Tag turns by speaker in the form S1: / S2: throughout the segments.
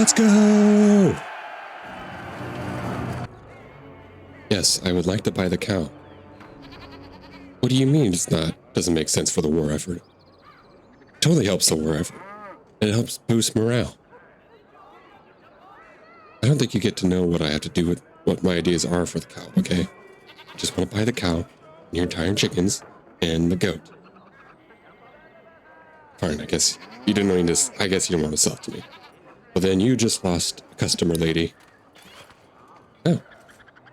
S1: Let's go! Yes, I would like to buy the cow. What do you mean it's not? Doesn't make sense for the war effort. It totally helps the war effort. And it helps boost morale. I don't think you get to know what I have to do with what my ideas are for the cow, okay? I just want to buy the cow, and your entire chickens, and the goat. Fine, I guess you didn't need this. I guess you don't want to sell it to me. Well, then you just lost a customer, lady. Oh.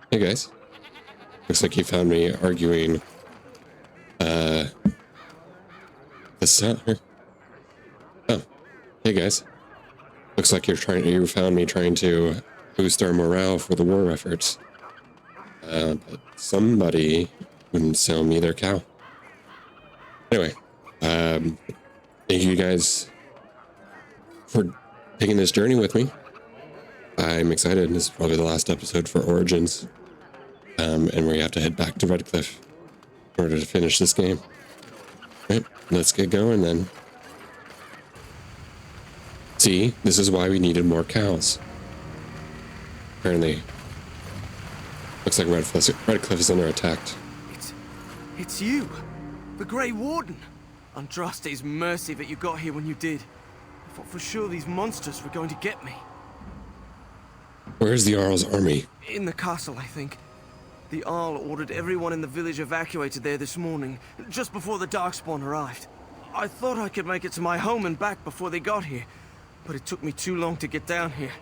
S1: Hey, guys. Looks like you found me arguing, the seller. Oh. Hey, guys. Looks like you found me trying to boost our morale for the war efforts. But somebody wouldn't sell me their cow. Anyway, thank you guys for taking this journey with me. I'm excited. This is probably the last episode for Origins. And we have to head back to Redcliffe in order to finish this game. Right, let's get going then. See, this is why we needed more cows. Apparently, looks like Redcliffe is under attack.
S2: It's you, the Grey Warden. Andraste's mercy that you got here when you did. I thought for sure these monsters were going to get me.
S1: Where's the Arl's army?
S2: In the castle, I think. The Arl ordered everyone in the village evacuated there this morning, just before the Darkspawn arrived. I thought I could make it to my home and back before they got here, but it took me too long to get down here.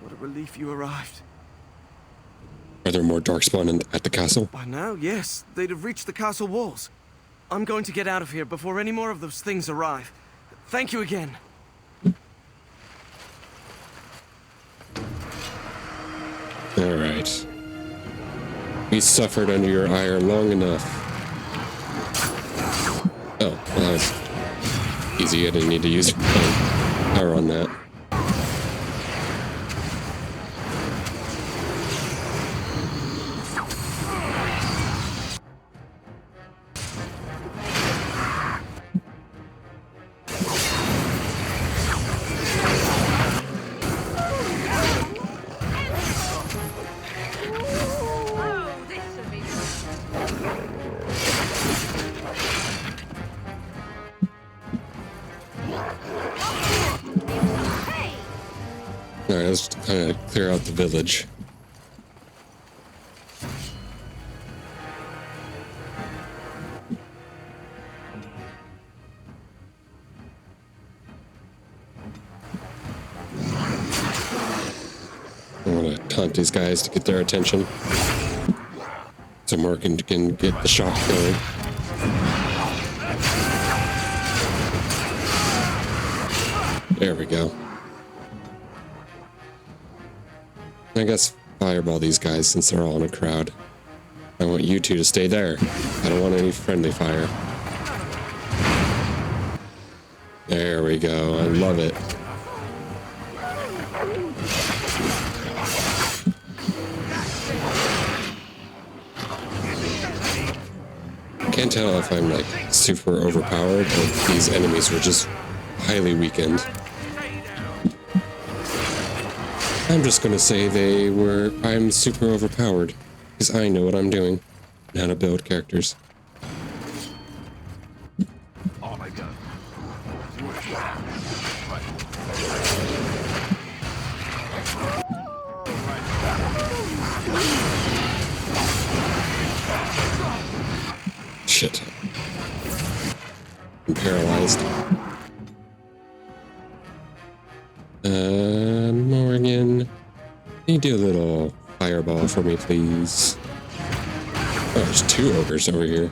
S2: What a relief you arrived.
S1: Are there more Darkspawn at the castle?
S2: By now, yes. They'd have reached the castle walls. I'm going to get out of here before any more of those things arrive. Thank you again.
S1: All right. We suffered under your ire long enough. Oh, well, that was easy. I didn't need to use power on that. Alright, let's kind of clear out the village. I want to taunt these guys to get their attention. So Morgan can get the shock going. There we go. I guess fireball these guys since they're all in a crowd. I want you two to stay there. I don't want any friendly fire. There we go. I love it. Can't tell if I'm like super overpowered or if these enemies were just highly weakened. I'm just gonna say I'm super overpowered, because I know what I'm doing, and how to build characters.
S3: Oh my god.
S1: Shit. I'm paralyzed. Morgan, can you do a little fireball for me, please? Oh, there's two ogres over here.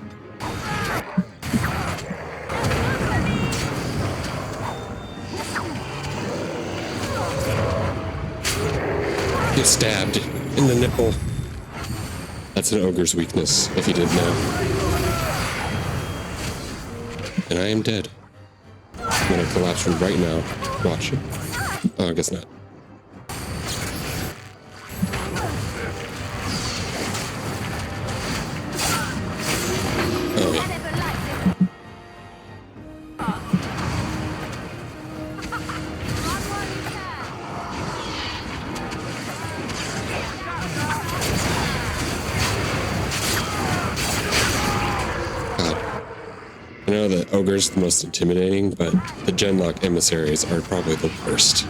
S1: Get stabbed in the nipple. That's an ogre's weakness, if you didn't know. And I am dead. I'm gonna collapse right now. Watch it. Oh, I guess not. Oh, yeah. I know the ogre's the most intimidating, but the Genlock emissaries are probably the worst.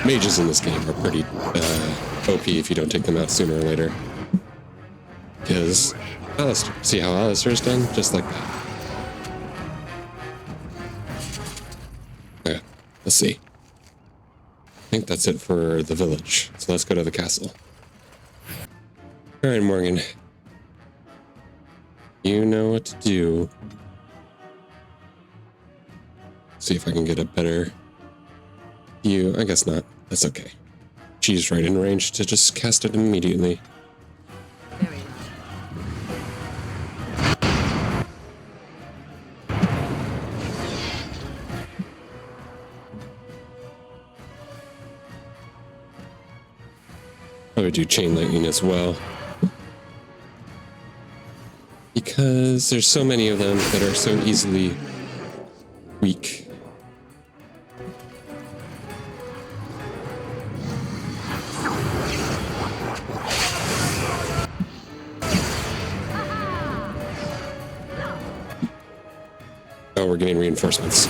S1: Mages in this game are pretty OP if you don't take them out sooner or later. Because Alistair, see how Alistair's done? Just like that. Okay, let's see. I think that's it for the village. So let's go to the castle. Alright, Morgan. You know what to do. See if I can get a better view. I guess not. That's okay. She's right in range to just cast it immediately.
S3: Very well.
S1: I would do chain lightning as well. Because there's so many of them that are so easily weak. Oh, we're getting reinforcements.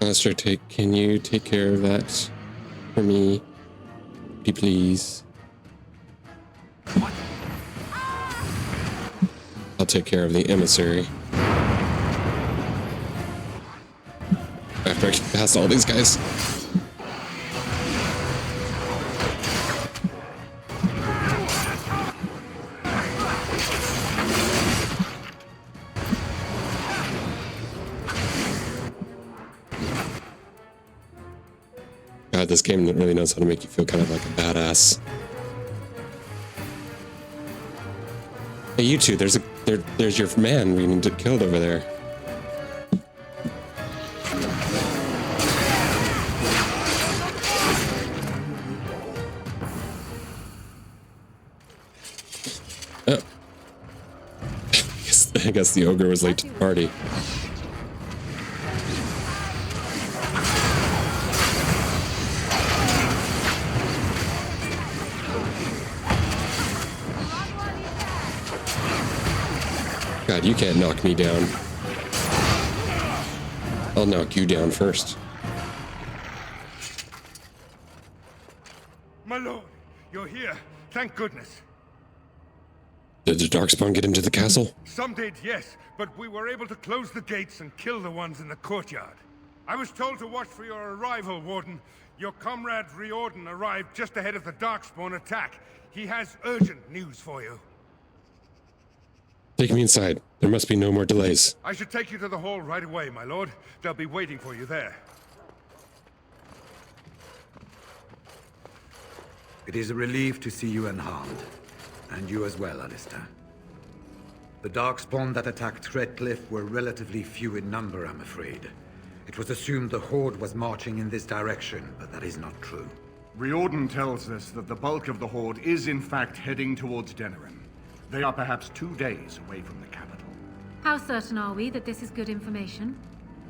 S1: Master, can you take care of that for me? Pretty please. I'll take care of the emissary. After I get past all these guys. God, this game really knows how to make you feel kind of like a badass. Hey, you two, there's your man we need to kill over there. Oh. I guess the ogre was late to the party. God, you can't knock me down. I'll knock you down first.
S4: My lord, you're here. Thank goodness.
S1: Did the Darkspawn get into the castle?
S4: Some did, yes, but we were able to close the gates and kill the ones in the courtyard. I was told to watch for your arrival, Warden. Your comrade Riordan arrived just ahead of the Darkspawn attack. He has urgent news for you.
S1: Take me inside. There must be no more delays.
S4: I should take you to the hall right away, my lord. They'll be waiting for you there.
S5: It is a relief to see you unharmed. And you as well, Alistair. The Darkspawn that attacked Redcliffe were relatively few in number, I'm afraid. It was assumed the Horde was marching in this direction, but that is not true.
S6: Riordan tells us that the bulk of the Horde is in fact heading towards Denerim. They are perhaps 2 days away from the capital.
S3: How certain are we that this is good information?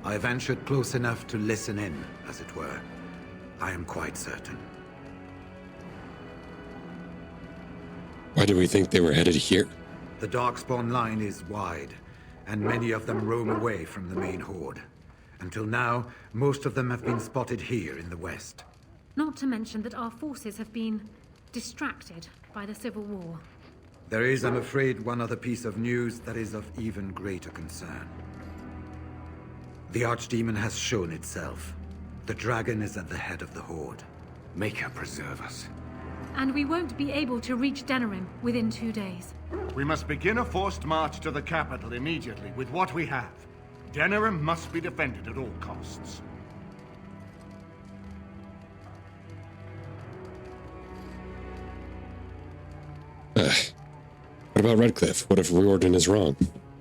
S5: I ventured close enough to listen in, as it were. I am quite certain.
S1: Why do we think they were headed here?
S5: The Darkspawn line is wide, and many of them roam away from the main Horde. Until now, most of them have been spotted here in the west.
S3: Not to mention that our forces have been distracted by the Civil War.
S5: There is, I'm afraid, one other piece of news that is of even greater concern. The Archdemon has shown itself. The dragon is at the head of the Horde.
S7: Make her preserve us.
S3: And we won't be able to reach Denerim within 2 days.
S6: We must begin a forced march to the capital immediately with what we have. Denerim must be defended at all costs.
S1: What about Redcliffe? What if Riordan is wrong?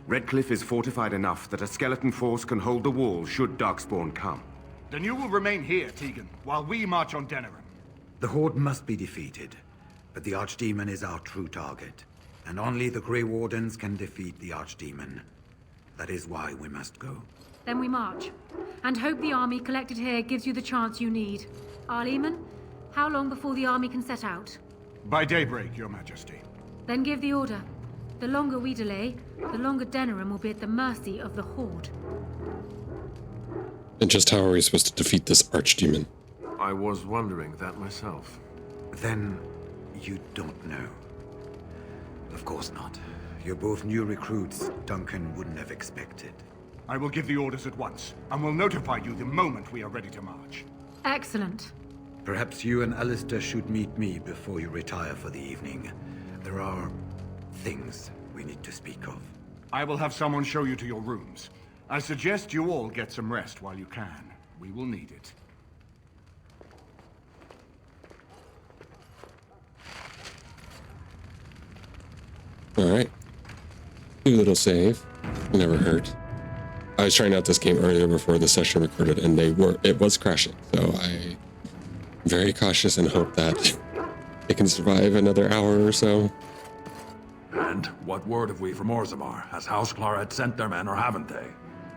S7: Redcliffe is fortified enough that a skeleton force can hold the wall should Darkspawn come.
S6: Then you will remain here, Tegan, while we march on Denerim.
S5: The Horde must be defeated, but the Archdemon is our true target, and only the Grey Wardens can defeat the Archdemon. That is why we must go.
S3: Then we march. And hope the army collected here gives you the chance you need. Arleman, how long before the army can set out?
S6: By daybreak, Your Majesty.
S3: Then give the order. The longer we delay, the longer Denerim will be at the mercy of the Horde.
S1: And just how are we supposed to defeat this archdemon?
S8: I was wondering that myself.
S5: Then you don't know. Of course not. You're both new recruits Duncan wouldn't have expected.
S6: I will give the orders at once, and will notify you the moment we are ready to march.
S3: Excellent.
S5: Perhaps you and Alistair should meet me before you retire for the evening. There are things we need to speak of.
S6: I will have someone show you to your rooms. I suggest you all get some rest while you can. We will need it.
S1: Alright. Do a little save. Never hurt. I was trying out this game earlier before the session recorded, and it was crashing. So I'm very cautious and hope that it can survive another hour or so.
S9: And what word have we from Orzammar? Has House Claret sent their men, or haven't they?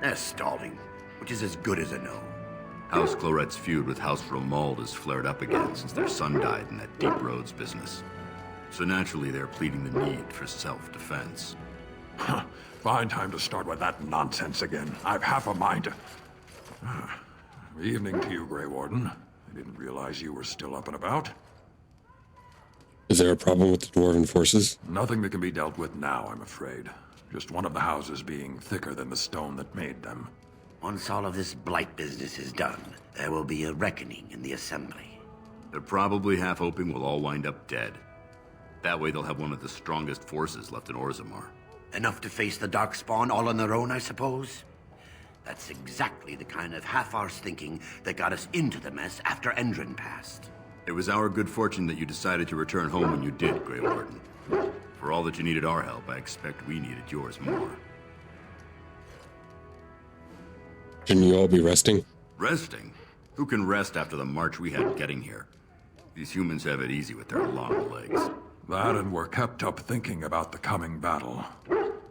S10: They're stalling, which is as good as a no.
S11: House Claret's feud with House Romald has flared up again since their son died in that Deep Roads business. So naturally, they're pleading the need for self-defense.
S9: Fine time to start with that nonsense again. I've half a mind to... Evening to you, Grey Warden. I didn't realize you were still up and about.
S1: Is there a problem with the Dwarven forces?
S9: Nothing that can be dealt with now, I'm afraid. Just one of the houses being thicker than the stone that made them.
S10: Once all of this blight business is done, there will be a reckoning in the Assembly.
S11: They're probably half hoping we'll all wind up dead. That way they'll have one of the strongest forces left in Orzammar.
S10: Enough to face the Darkspawn all on their own, I suppose? That's exactly the kind of half-arsed thinking that got us into the mess after Endrin passed.
S11: It was our good fortune that you decided to return home when you did, Grey Warden. For all that you needed our help, I expect we needed yours more.
S1: Shouldn't you all be resting?
S11: Resting? Who can rest after the march we had getting here? These humans have it easy with their long legs.
S9: That and we're kept up thinking about the coming battle.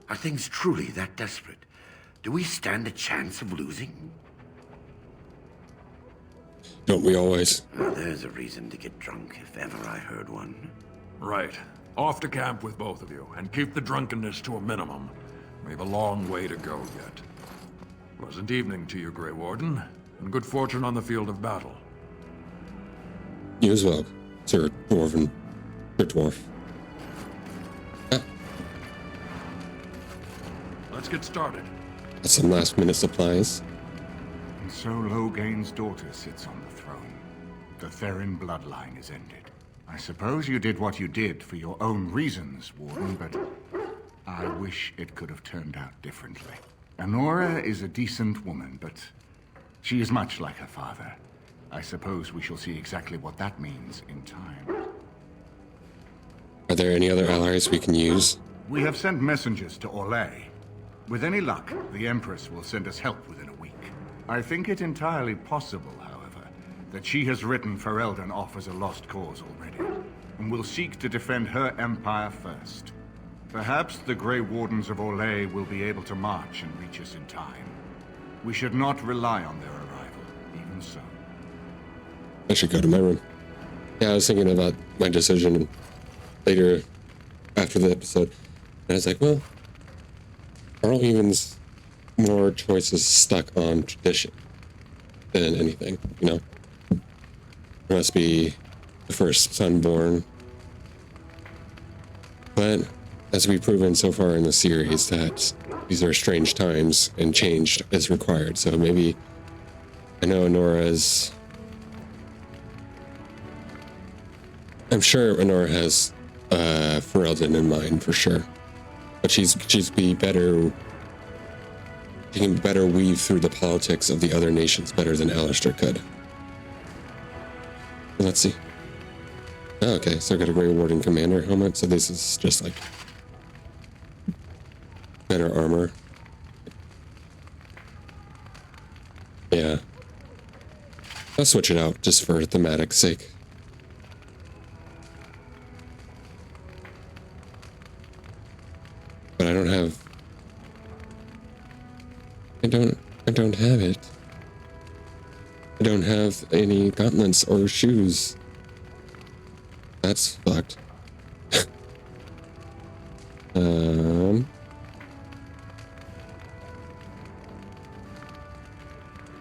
S10: Are things truly that desperate? Do we stand a chance of losing?
S1: Don't we always?
S10: Well, there's a reason to get drunk if ever I heard one.
S9: Right. Off to camp with both of you, and keep the drunkenness to a minimum. We have a long way to go yet. Pleasant evening to you, Grey Warden, and good fortune on the field of battle.
S1: You as well, Sir Dwarven. Sir Dwarf. Ah.
S9: Let's get started.
S1: Got some last-minute supplies.
S6: And so Loghain's daughter sits on the throne. The Therin bloodline is ended. I suppose you did what you did for your own reasons, Warden, but I wish it could have turned out differently. Anora is a decent woman, but she is much like her father. I suppose we shall see exactly what that means in time.
S1: Are there any other allies we can use?
S6: We have sent messengers to Orlais. With any luck, the Empress will send us help within a week. I think it entirely possible, however, that she has written Ferelden off as a lost cause already, and will seek to defend her empire first. Perhaps the Grey Wardens of Orlais will be able to march and reach us in time. We should not rely on their arrival, even so.
S1: I should go to my room. Yeah, I was thinking about my decision later after the episode, and I was like, well, Carl Even's more choices stuck on tradition than anything, you know? There must be the first son born. But as we've proven so far in the series, that these are strange times and change is required. So maybe, I know Nora's, I'm sure Honora has Ferelden in mind for sure, but she's be better. She can better weave through the politics of the other nations better than Alistair could. Let's see. Oh, okay, so I got a Grey Warden Commander helmet, so this is just like better armor. Yeah. I'll switch it out just for thematic sake. But I don't have I don't have it. I don't have any gauntlets or shoes. That's fucked.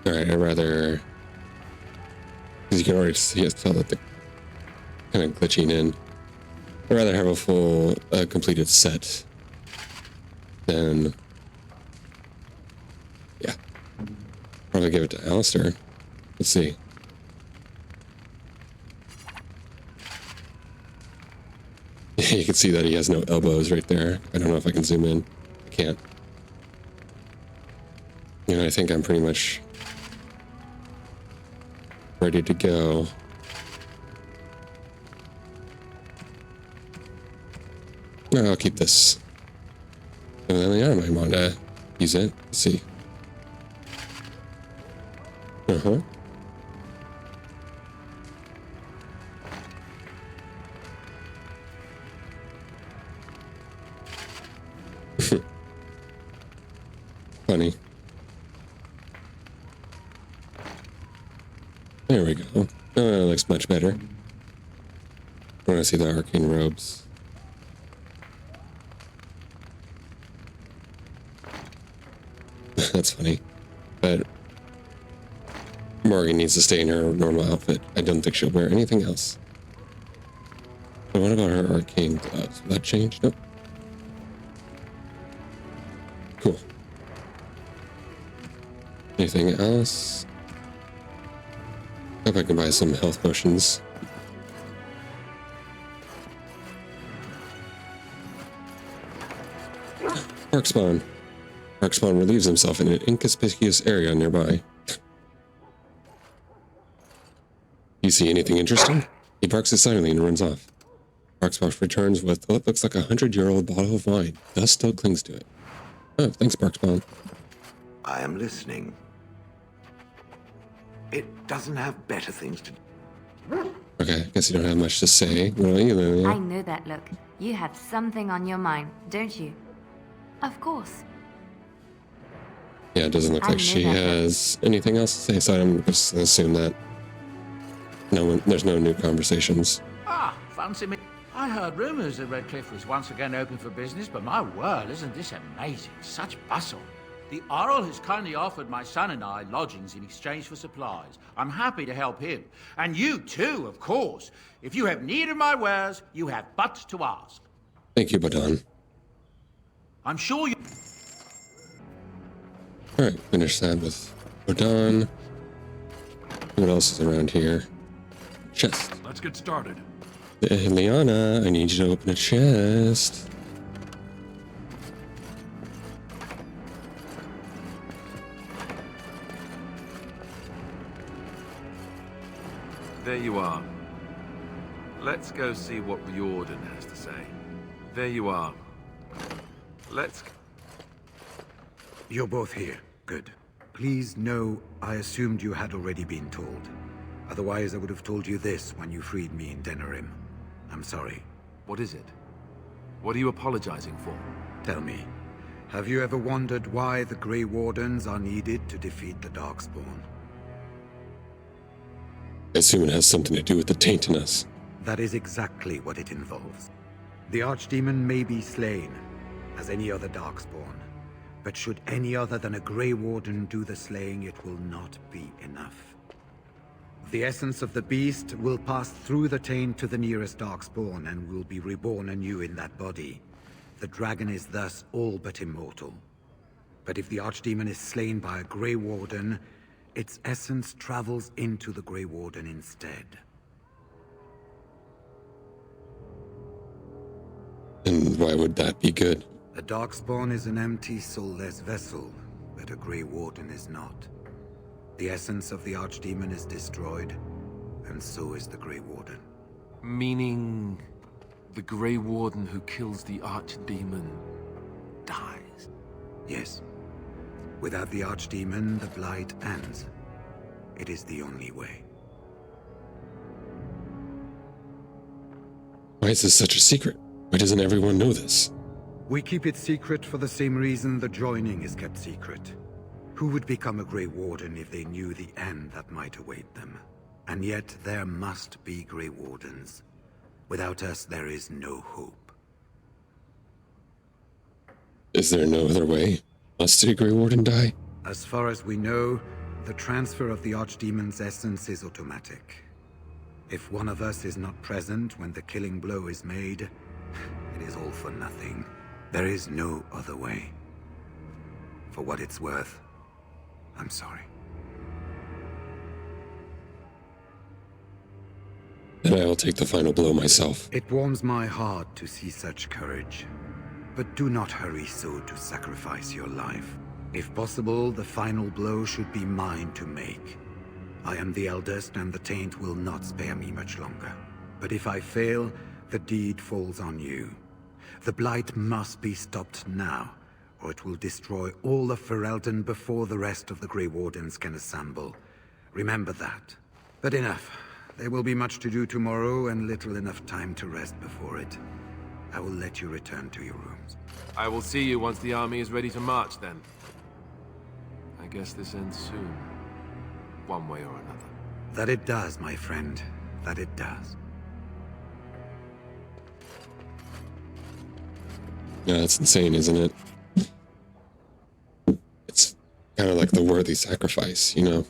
S1: Alright, I'd rather... Because you can already tell that they're kind of glitching in. I'd rather have a full, completed set than... Yeah. Probably give it to Alistair. Let's see. You can see that he has no elbows right there. I don't know if I can zoom in. I can't. You know, I think I'm pretty much ready to go. No, I'll keep this. And then I might want to use it. Let's see. Uh-huh. Funny. There we go. Oh, that looks much better. I want to see the arcane robes. That's funny. But Morgan needs to stay in her normal outfit. I don't think she'll wear anything else. But what about her arcane gloves? Will that change? Nope. Cool. Anything else? Hope I can buy some health potions. Parkspawn. Parkspawn relieves himself in an inconspicuous area nearby. You see anything interesting? He barks silently and runs off. Parkspawn returns with what looks like a 100-year-old bottle of wine. Dust still clings to it. Oh, thanks, Parkspawn.
S12: I am listening. It doesn't have better things to do.
S1: Okay, I guess you don't have much to say. What about you, Lilia?
S13: I know that look. You have something on your mind, don't you? Of course.
S1: Yeah, it doesn't look like she has anything else to say, so I'm just gonna assume that there's no new conversations.
S14: Ah, fancy me. I heard rumors that Redcliffe was once again open for business, but my word, isn't this amazing? Such bustle. The Earl has kindly offered my son and I lodgings in exchange for supplies. I'm happy to help him. And you too, of course. If you have need of my wares, you have but to ask.
S1: Thank you, Badon.
S14: I'm sure you...
S1: Alright, finish that with Badon. What else is around here? Chest.
S9: Let's get started.
S1: Liana, I need you to open a chest.
S8: There you are. Let's go see what Riordan has to say. There you are. Let's...
S5: You're both here. Good. Please know I assumed you had already been told. Otherwise, I would have told you this when you freed me in Denerim. I'm sorry.
S8: What is it? What are you apologizing for?
S5: Tell me, have you ever wondered why the Grey Wardens are needed to defeat the Darkspawn?
S1: I assume it has something to do with the taint in us.
S5: That is exactly what it involves. The Archdemon may be slain, as any other Darkspawn. But should any other than a Grey Warden do the slaying, it will not be enough. The essence of the beast will pass through the taint to the nearest Darkspawn and will be reborn anew in that body. The dragon is thus all but immortal. But if the Archdemon is slain by a Grey Warden, its essence travels into the Grey Warden instead.
S1: And why would that be good?
S5: A Darkspawn is an empty, soulless vessel, but a Grey Warden is not. The essence of the Archdemon is destroyed, and so is the Grey Warden.
S8: Meaning... the Grey Warden who kills the Archdemon dies?
S5: Yes. Without the Archdemon, the Blight ends. It is the only way.
S1: Why is this such a secret? Why doesn't everyone know this?
S5: We keep it secret for the same reason the joining is kept secret. Who would become a Grey Warden if they knew the end that might await them? And yet there must be Grey Wardens. Without us, there is no hope.
S1: Is there no other way? Must a Grey Warden die?
S5: As far as we know, the transfer of the Archdemon's essence is automatic. If one of us is not present when the killing blow is made, it is all for nothing. There is no other way. For what it's worth, I'm sorry.
S1: Then I will take the final blow myself.
S5: It warms my heart to see such courage. But do not hurry so to sacrifice your life. If possible, the final blow should be mine to make. I am the eldest, and the taint will not spare me much longer. But if I fail, the deed falls on you. The blight must be stopped now, or it will destroy all of Ferelden before the rest of the Grey Wardens can assemble. Remember that. But enough. There will be much to do tomorrow, and little enough time to rest before it. I will let you return to your rooms.
S8: I will see you once the army is ready to march, then. I guess this ends soon. One way or another.
S5: That it does, my friend. That it does.
S1: Yeah, that's insane, isn't it? It's kind of like the worthy sacrifice, you know?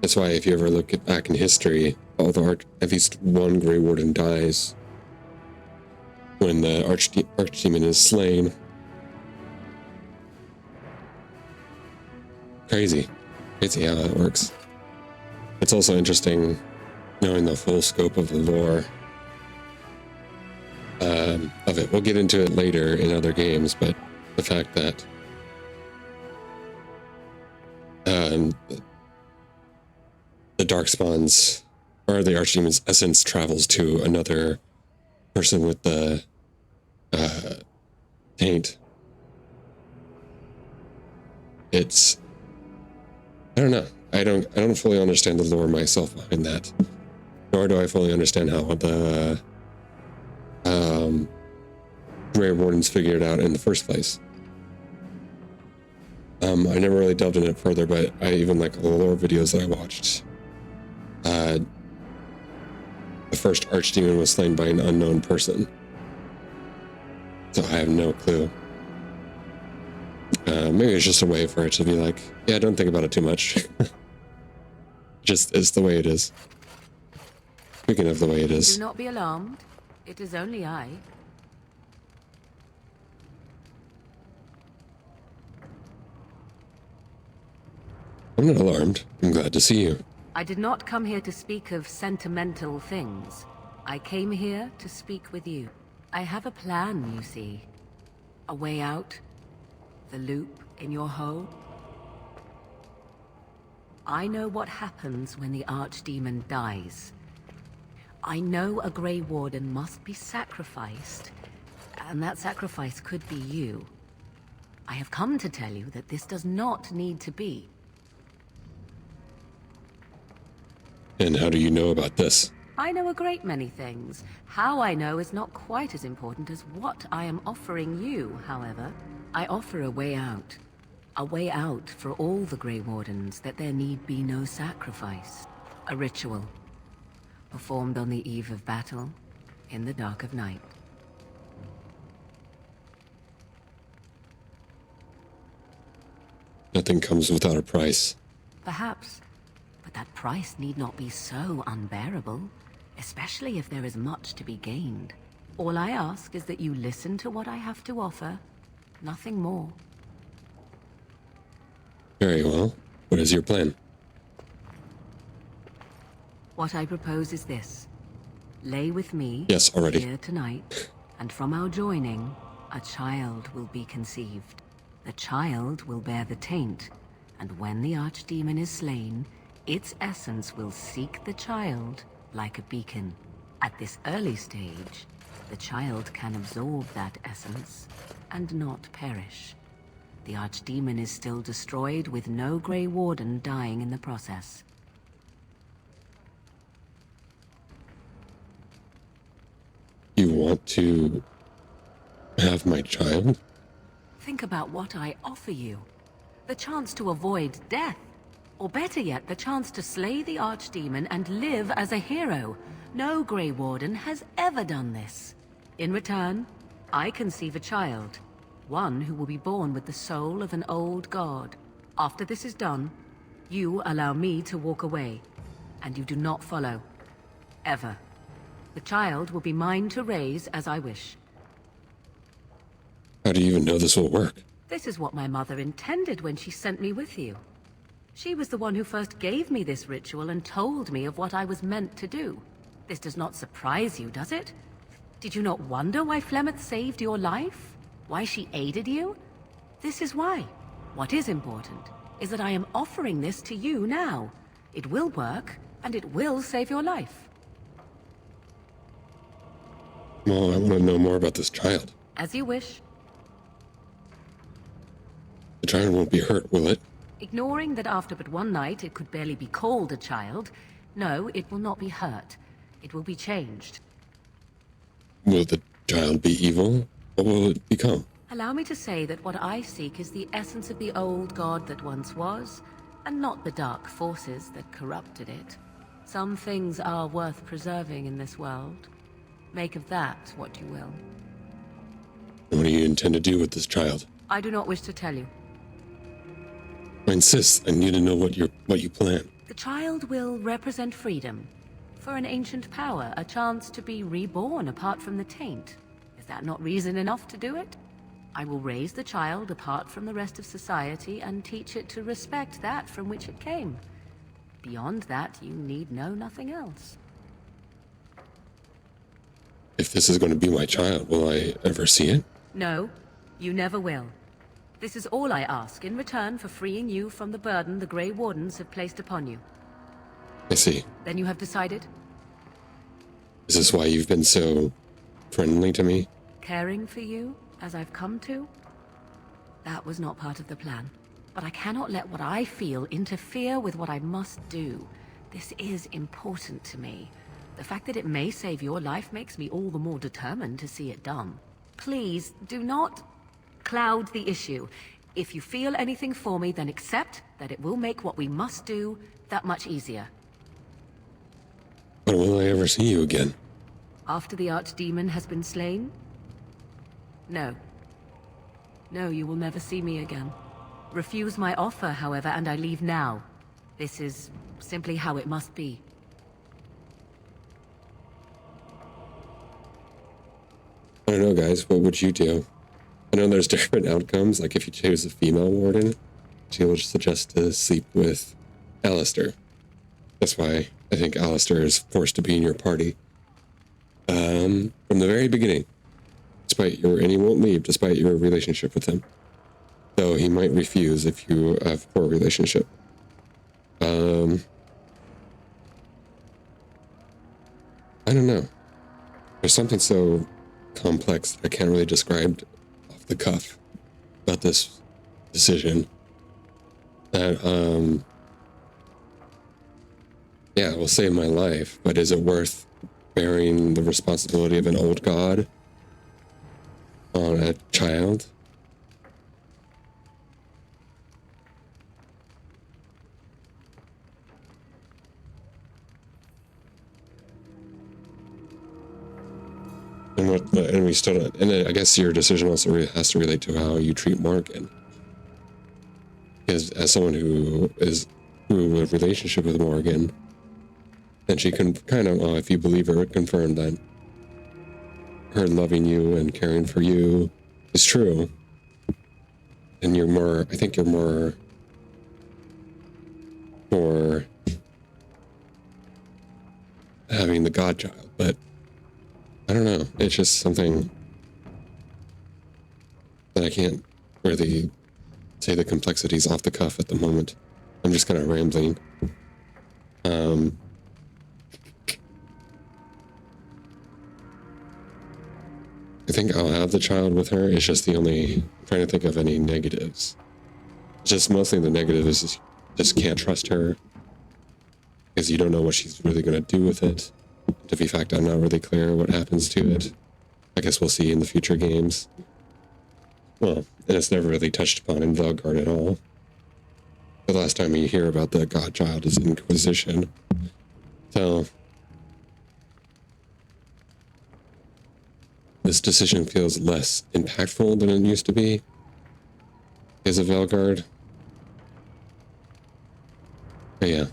S1: That's why if you ever look back in history, at least one Grey Warden dies when the Archdemon is slain. Crazy. Crazy how that works. It's also interesting knowing the full scope of the lore of it. We'll get into it later in other games, but the fact that the Darkspawn's, or the Archdemon's essence travels to another person with the taint. It's, I don't know. I don't fully understand the lore myself behind that. Nor do I fully understand how the Grey Wardens figured it out in the first place. I never really delved in it further, but I even like the lore videos that I watched. The first Archdemon was slain by an unknown person. So I have no clue. Maybe it's just a way for it to be like, yeah, don't think about it too much. Just is the way it is. Speaking of the way it is.
S13: Do not be alarmed. It is only I.
S1: I'm not alarmed. I'm glad to see you.
S13: I did not come here to speak of sentimental things. I came here to speak with you. I have a plan, you see. A way out. The loop in your hole. I know what happens when the Archdemon dies. I know a Grey Warden must be sacrificed, and that sacrifice could be you. I have come to tell you that this does not need to be.
S1: And how do you know about this?
S13: I know a great many things. How I know is not quite as important as what I am offering you, however. I offer a way out. A way out for all the Grey Wardens, that there need be no sacrifice. A ritual. Performed on the eve of battle, in the dark of night.
S1: Nothing comes without a price.
S13: Perhaps. But that price need not be so unbearable, especially if there is much to be gained. All I ask is that you listen to what I have to offer, nothing more.
S1: Very well. What is your plan?
S13: What I propose is this. Lay with me
S1: Yes, already.
S13: here tonight, and from our joining, a child will be conceived. The child will bear the taint, and when the Archdemon is slain, its essence will seek the child like a beacon. At this early stage, the child can absorb that essence and not perish. The Archdemon is still destroyed with no Grey Warden dying in the process.
S1: You want to have my child?
S13: Think about what I offer you. The chance to avoid death. Or better yet, the chance to slay the Archdemon and live as a hero. No Grey Warden has ever done this. In return, I conceive a child. One who will be born with the soul of an old god. After this is done, you allow me to walk away. And you do not follow. Ever. The child will be mine to raise as I wish.
S1: How do you even know this will work?
S13: This is what my mother intended when she sent me with you. She was the one who first gave me this ritual and told me of what I was meant to do. This does not surprise you, does it? Did you not wonder why Flemeth saved your life? Why she aided you? This is why. What is important is that I am offering this to you now. It will work, and it will save your life.
S1: Well, I want to know more about this child.
S13: As you wish.
S1: The child won't be hurt, will it?
S13: Ignoring that after but one night it could barely be called a child, no, it will not be hurt. It will be changed.
S1: Will the child be evil? What will it become?
S13: Allow me to say that what I seek is the essence of the old god that once was, and not the dark forces that corrupted it. Some things are worth preserving in this world. Make of that what you will.
S1: What do you intend to do with this child?
S13: I do not wish to tell you.
S1: I insist. I need to know what you plan.
S13: The child will represent freedom. For an ancient power, a chance to be reborn apart from the taint. Is that not reason enough to do it? I will raise the child apart from the rest of society and teach it to respect that from which it came. Beyond that, you need know nothing else.
S1: If this is going to be my child, will I ever see it?
S13: No, you never will. This is all I ask in return for freeing you from the burden the Grey Wardens have placed upon you.
S1: I see.
S13: Then you have decided?
S1: Is this why you've been so friendly to me?
S13: Caring for you, as I've come to? That was not part of the plan. But I cannot let what I feel interfere with what I must do. This is important to me. The fact that it may save your life makes me all the more determined to see it done. Please, do not cloud the issue. If you feel anything for me, then accept that it will make what we must do that much easier.
S1: But will I ever see you again?
S13: After the Archdemon has been slain? No. No, you will never see me again. Refuse my offer, however, and I leave now. This is simply how it must be.
S1: I don't know, guys. What would you do? I know there's different outcomes. Like if you choose a female warden, she will suggest to sleep with Alistair. That's why I think Alistair is forced to be in your party. From the very beginning. And he won't leave despite your relationship with him. So he might refuse if you have a poor relationship. I don't know. There's something so complex that I can't really describe off the cuff about this decision. That, yeah, it will save my life, but is it worth bearing the responsibility of an old god on a child? And we still don't, and I guess your decision also has to relate to how you treat Morgan. Because as someone who has a relationship with Morgan, then she can kind of, if you believe her, confirm that her loving you and caring for you is true. And you're more, I think you're more for having the godchild, but I don't know. It's just something that I can't really say the complexities off the cuff at the moment. I'm just kind of rambling. I think I'll have the child with her. It's just I'm trying to think of any negatives. Just mostly the negative is just can't trust her because you don't know what she's really going to do with it. To be fact, I'm not really clear what happens to it. I guess we'll see in the future games. Well, and it's never really touched upon in Velgard at all. The last time you hear about the Godchild is Inquisition. So, this decision feels less impactful than it used to be because of Velgard. But yeah,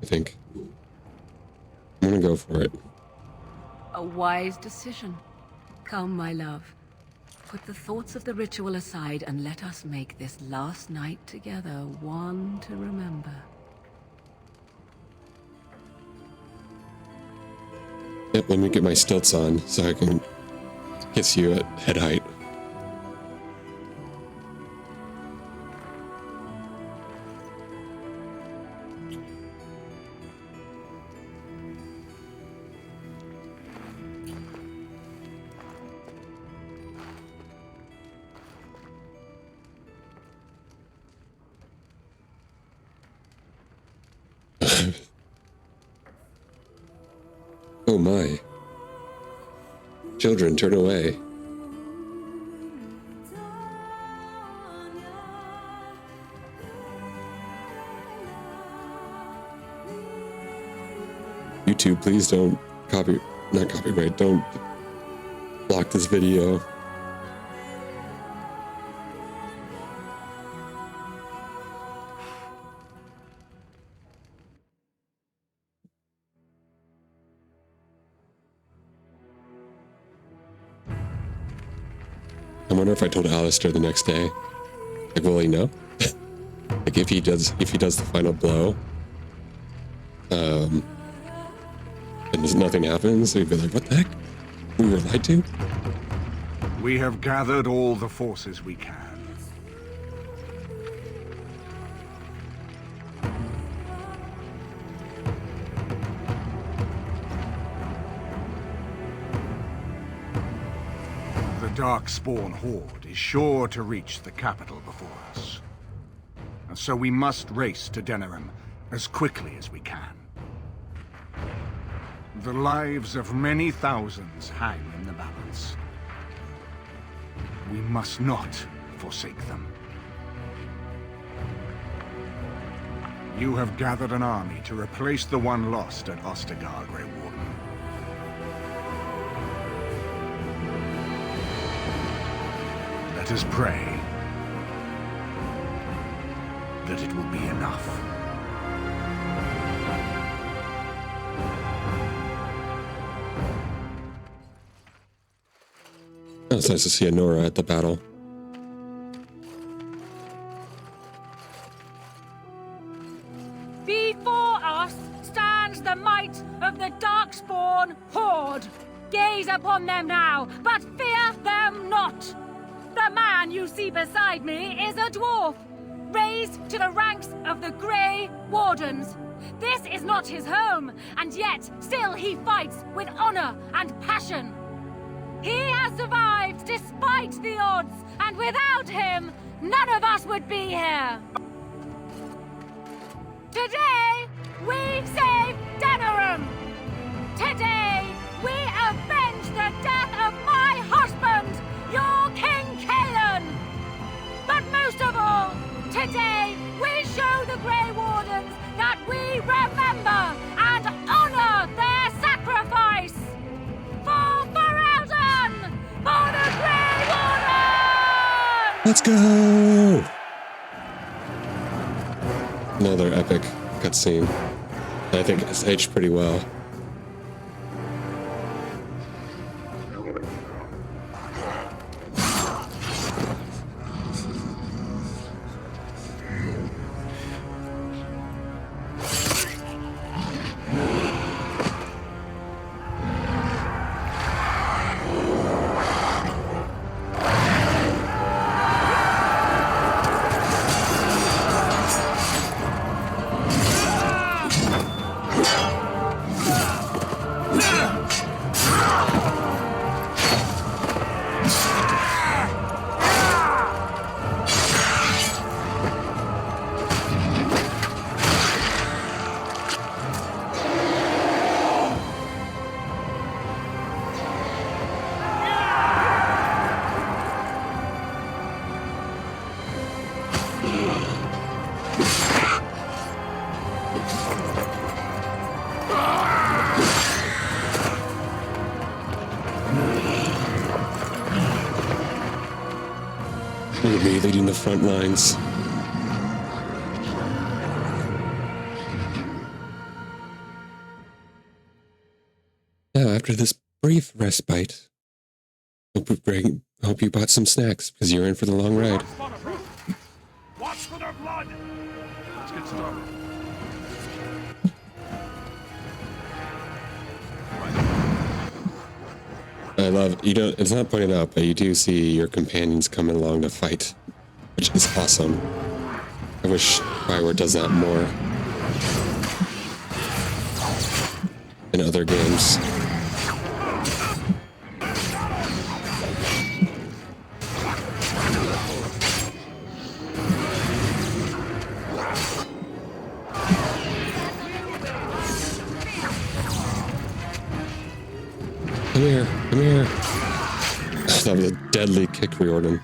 S1: I think I'm gonna go for it.
S13: A wise decision. Come, my love. Put the thoughts of the ritual aside and let us make this last night together one to remember.
S1: Yep, let me get my stilts on so I can kiss you at head height. Oh my. Children, turn away. YouTube, please don't not copyright, don't block this video. I wonder if I told Alistair the next day. Like, will he know? Like, if he does the final blow, and nothing happens, he'd be like, what the heck? We were lied to?
S6: We have gathered all the forces we can. The Darkspawn Horde is sure to reach the capital before us. And so we must race to Denerim as quickly as we can. The lives of many thousands hang in the balance. We must not forsake them. You have gathered an army to replace the one lost at Ostagar, Grey Warden. Let us pray that it will be enough.
S1: Oh, it's nice to see Anora at the battle.
S3: Before us stands the might of the Darkspawn Horde. Gaze upon them now, but fear them not. The man you see beside me is a dwarf, raised to the ranks of the Grey Wardens. This is not his home, and yet still he fights with honor and passion. He has survived despite the odds, and without him, none of us would be here. Today, we save Denerim. Today, we avenge the death of my husband, your King Kaelin. But most of all, today, we show the Grey Wardens that we remember and honor their sacrifice. For Ferelden! For the Grey Warden!
S1: Let's go! Another epic cutscene. I think it's aged pretty well. Look at me leading the front lines. Now, after this brief respite, hope you bought some snacks, because you're in for the long ride.
S9: Watch for their blood! Let's get started.
S1: I love, it's not pointed out, but you do see your companions coming along to fight, which is awesome. I wish BioWare does that more in other games. Come here, come here. That was a deadly kick, Riordan.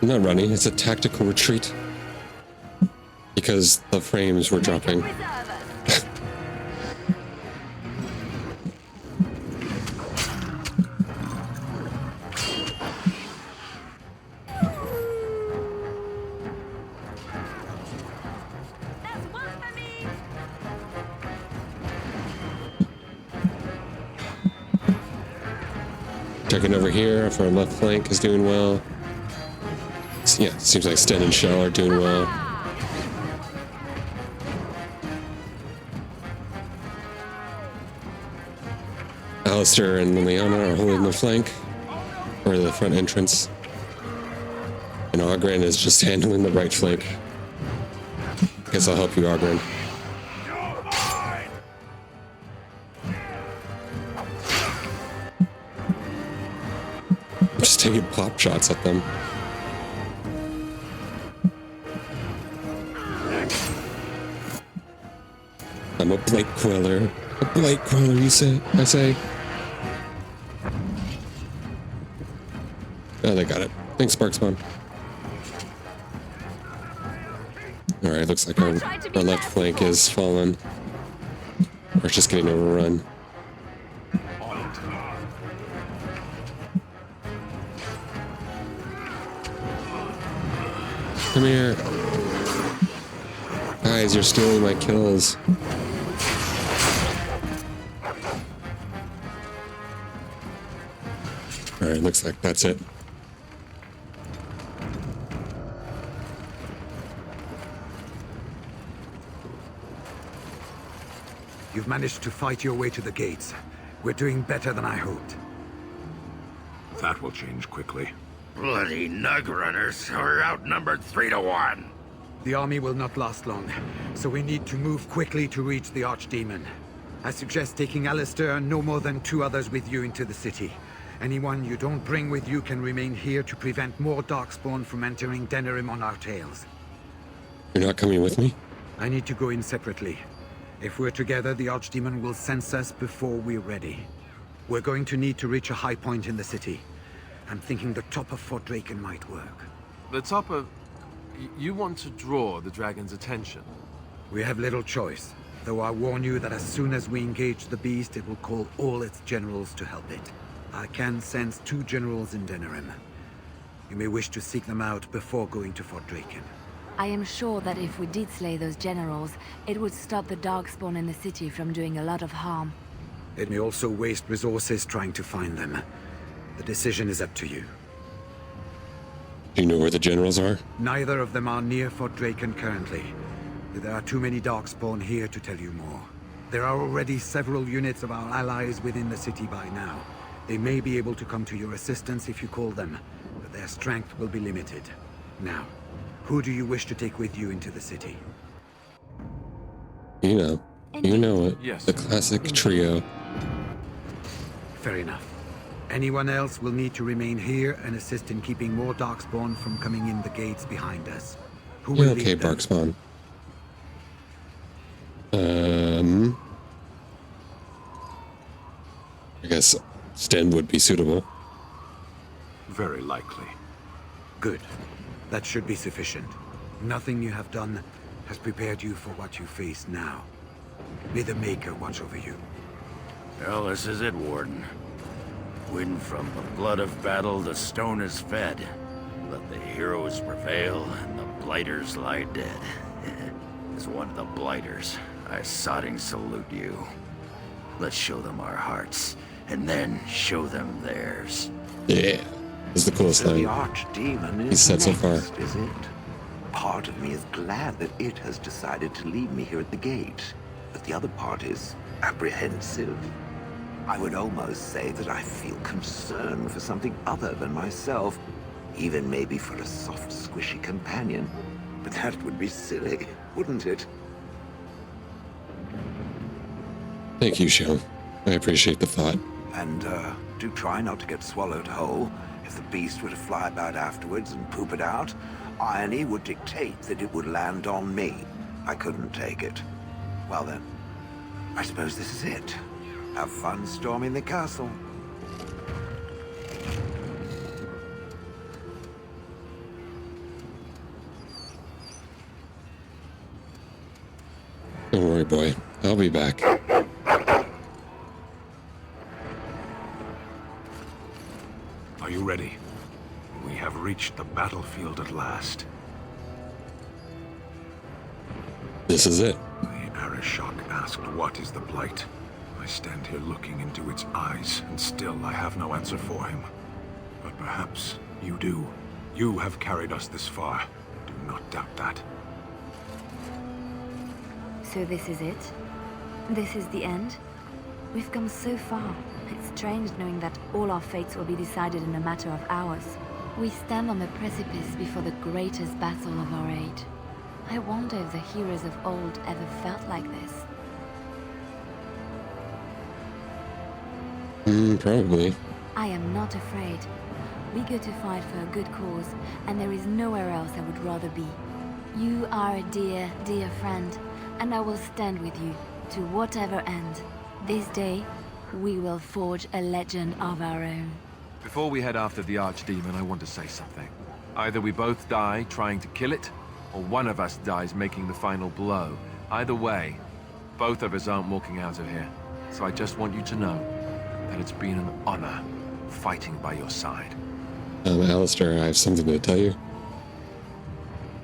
S1: I'm not running, it's a tactical retreat. Because the frames were dropping. Checking over here if our left flank is doing well. Yeah, seems like Sten and Shell are doing well. Alistair and Liliana are holding the flank, or the front entrance. And Ogren is just handling the right flank. Guess I'll help you, Ogren. I'm just taking pop shots at them. I'm a Blade Queller. A Blade Queller, I say. Oh, they got it. Thanks, Sparkspawn. Alright, looks like our left flank is fallen. Or it's just getting overrun. Come here. Guys, you're stealing my kills. Alright, looks like that's it.
S5: You've managed to fight your way to the gates. We're doing better than I hoped.
S9: That will change quickly.
S10: Bloody nug runners are outnumbered 3-1.
S5: The army will not last long, so we need to move quickly to reach the Archdemon. I suggest taking Alistair and no more than 2 others with you into the city. Anyone you don't bring with you can remain here to prevent more Darkspawn from entering Denerim on our tails.
S1: You're not coming with me?
S5: I need to go in separately. If we're together, the Archdemon will sense us before we're ready. We're going to need to reach a high point in the city. I'm thinking the top of Fort Draken might work.
S8: The top of... You want to draw the dragon's attention?
S5: We have little choice, though I warn you that as soon as we engage the beast, it will call all its generals to help it. I can sense 2 generals in Denerim. You may wish to seek them out before going to Fort Draken.
S15: I am sure that if we did slay those generals, it would stop the Darkspawn in the city from doing a lot of harm.
S5: It may also waste resources trying to find them. The decision is up to you.
S1: Do you know where the generals are?
S5: Neither of them are near Fort Draken currently. There are too many Darkspawn here to tell you more. There are already several units of our allies within the city by now. They may be able to come to your assistance if you call them, but their strength will be limited. Now, who do you wish to take with you into the city?
S1: You know it.
S8: Yes.
S1: The classic trio.
S5: Fair enough. Anyone else will need to remain here and assist in keeping more Darkspawn from coming in the gates behind us. Who will
S1: Okay,
S5: lead them?
S1: Barkspawn. guess Sten would be suitable.
S5: Very likely. Good. That should be sufficient. Nothing you have done has prepared you for what you face now. May the Maker watch over you.
S16: Well, this is it, Warden. When from the blood of battle the stone is fed, let the heroes prevail and the blighters lie dead. As one of the blighters, I sodding salute you. Let's show them our hearts, and then show them theirs.
S1: Yeah, that's the coolest
S12: So
S1: line
S12: the Archdemon
S1: he's
S12: is
S1: said so far.
S12: next, is it? Part of me is glad that it has decided to leave me here at the gate, but the other part is apprehensive. I would almost say that I feel concern for something other than myself, even maybe for a soft, squishy companion. But that would be silly, wouldn't it?
S1: Thank you, Sean. I appreciate the thought.
S12: And, do try not to get swallowed whole. If the beast were to fly about afterwards and poop it out, irony would dictate that it would land on me. I couldn't take it. Well then, I suppose this is it. Have fun storming the castle.
S1: Don't worry, boy. I'll be back.
S9: Are you ready? We have reached the battlefield at last.
S1: This is it.
S9: The Arishok asked, what is the Blight? I stand here looking into its eyes, and still I have no answer for him. But perhaps you do. You have carried us this far. Do not doubt that.
S15: So this is it? This is the end? We've come so far. It's strange knowing that all our fates will be decided in a matter of hours. We stand on the precipice before the greatest battle of our age. I wonder if the heroes of old ever felt like this.
S1: Probably.
S15: I am not afraid. We go to fight for a good cause, and there is nowhere else I would rather be. You are a dear, dear friend, and I will stand with you to whatever end. This day, we will forge a legend of our own.
S8: Before we head after the Archdemon, I want to say something. Either we both die trying to kill it, or one of us dies making the final blow. Either way, both of us aren't walking out of here. So I just want you to know that it's been an honor fighting by your side.
S1: Alistair, I have something to tell you.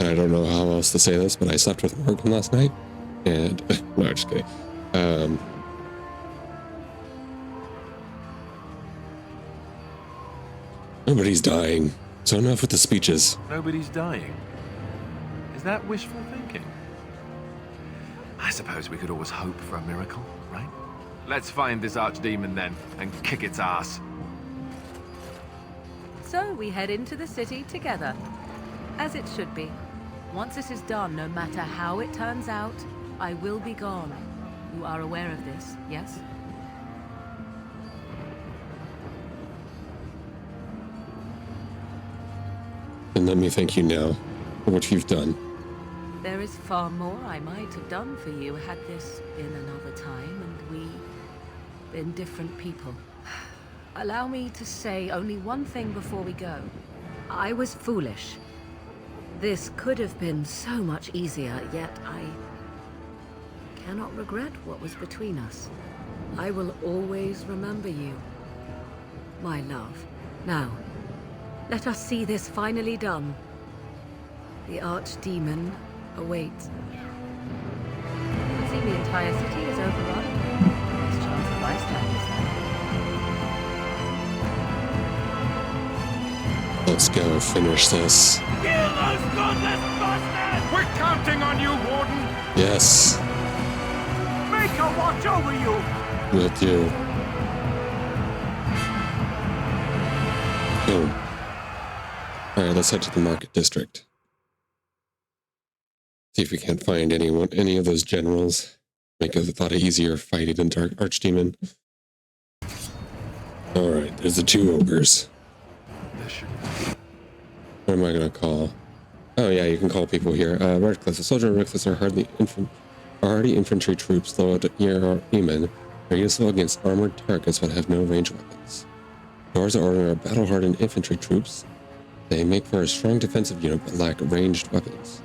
S1: I don't know how else to say this, but I slept with Morgan last night, and no, just kidding. Nobody's dying, so enough with the speeches.
S8: Nobody's dying. Is that wishful thinking? I suppose we could always hope for a miracle, right? Let's find this Archdemon then, and kick its ass.
S17: So we head into the city together, as it should be. Once this is done, no matter how it turns out, I will be gone. You are aware of this, yes?
S1: And let me thank you now for what you've done.
S17: There is far more I might have done for you had this been another time and we been different people. Allow me to say only one thing before we go. I was foolish. This could have been so much easier, yet I cannot regret what was between us. I will always remember you, my love. Now, let us see this finally done. The Archdemon awaits. It seems the entire city is overrun. There's chance of bystanders there.
S1: Let's go finish this.
S4: Kill those godless bastards! We're counting on you, Warden!
S1: Yes,
S14: Make her watch over you!
S1: will do. Boom. Alright, let's head to the market district. See if we can't find any of those generals. Make it a lot easier fighting than Archdemon. Alright, there's the two ogres. What am I gonna call? Oh yeah, you can call people here. Redcliffe. A soldier and Redcliffe are hardy infantry troops, though Yemen They're useful against armored targets but have no ranged weapons. Doors are battle-hardened infantry troops. They make for a strong defensive unit but lack ranged weapons.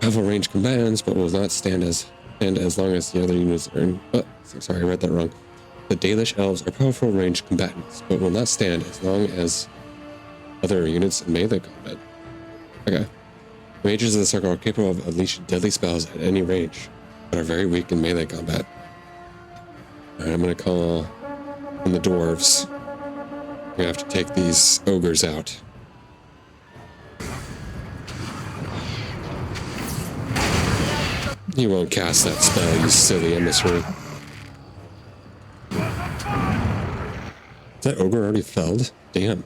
S1: Powerful ranged combatants but will not stand as long as the other units are in... Oh, sorry, I read that wrong. The Dalish elves are powerful ranged combatants but will not stand as long as other units in melee combat. Okay. Mages of the Circle are capable of unleashing deadly spells at any range, but are very weak in melee combat. Alright, I'm gonna call on the dwarves. We have to take these ogres out. You won't cast that spell, you silly emissary. Is that ogre already felled? Damn.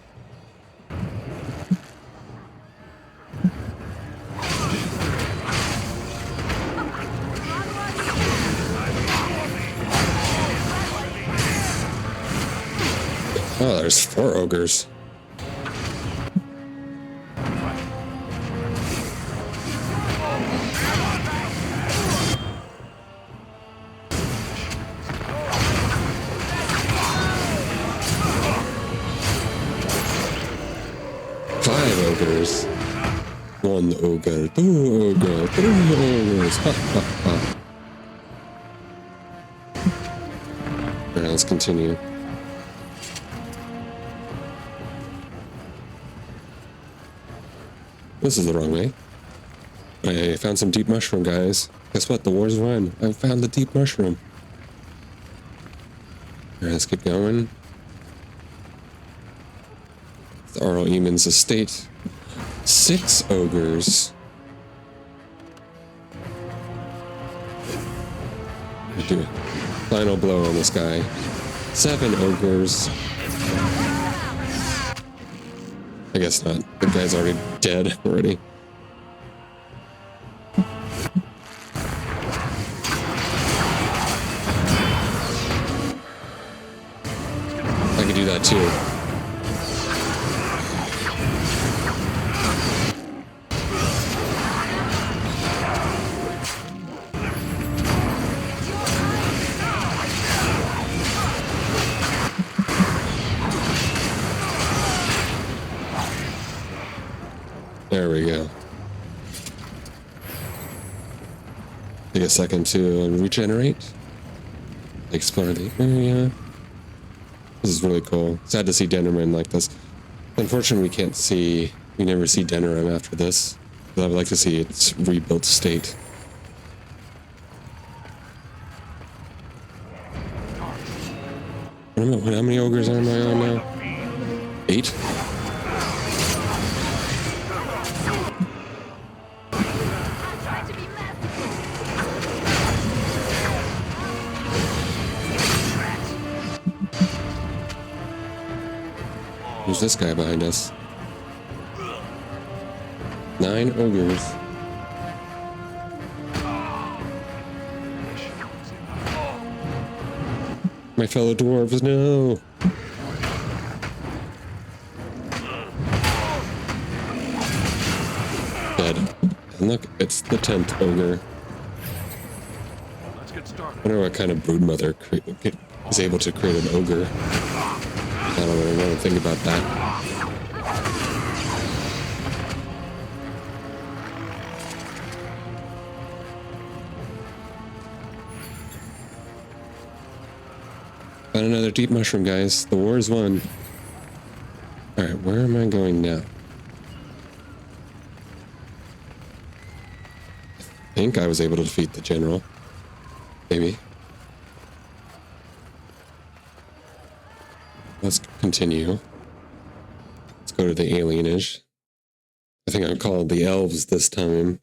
S1: Oh, there's 4 ogres. Ogres. 1 ogre, 2 ogre, 3 ogres. Ha ha ha. Alright, let's continue. This is the wrong way. I found some deep mushroom, guys. Guess what? The war's won. I found the deep mushroom. Alright, let's keep going. The Arl Eamon's estate. 6 ogres. Do it. Final blow on this guy. 7 ogres. I guess not. The guy's already dead already. I could do that too. There we go. Take a second to regenerate. Explore the area. This is really cool. Sad to see Denerim like this. Unfortunately, we never see Denerim after this. But I would like to see its rebuilt state. How many ogres am I on now? 8? Who's this guy behind us? 9 ogres. My fellow dwarves, no! Dead. And look, it's the 10th ogre.
S9: Let's get started.
S1: I wonder what kind of broodmother is able to create an ogre. I don't really want to think about that. Found another deep mushroom, guys. The war is won. Alright, where am I going now? I think I was able to defeat the general. Maybe. Let's continue. Let's go to the alienage. I think I'm called the elves this time.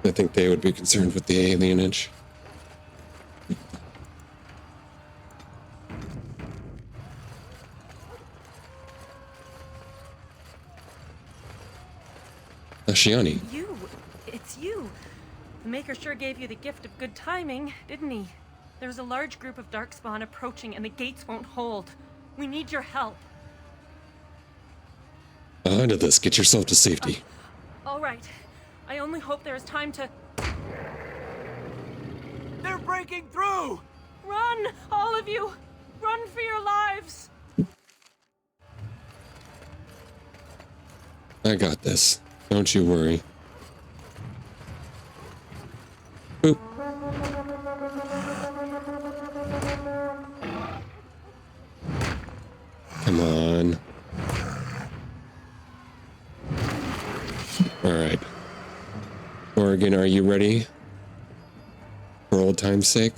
S1: I think they would be concerned with the alienage. Ashiani.
S18: It's you. The Maker sure gave you the gift of good timing, didn't he? There's a large group of Darkspawn approaching and the gates won't hold. We need your help.
S1: Behind this, get yourself to safety.
S18: All right. I only hope there is time to...
S2: They're breaking breaking through!
S18: Run, all of you! Run for your lives!
S1: I got this. Don't you worry. Boop. Come on. Alright. Oregon, are you ready? For old time's sake?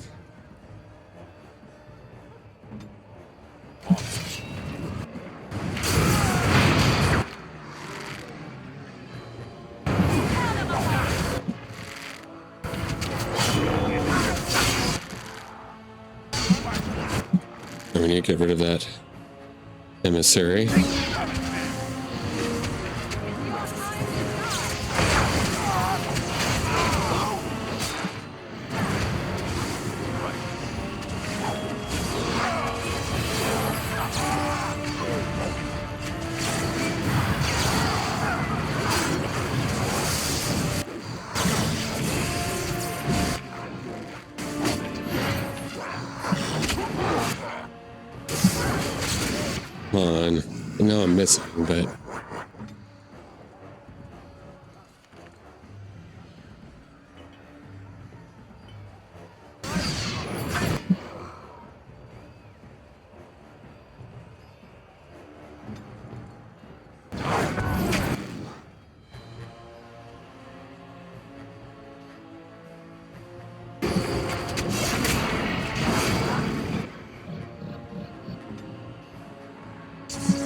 S1: We need to get rid of that emissary. Come on. I know I'm missing, but...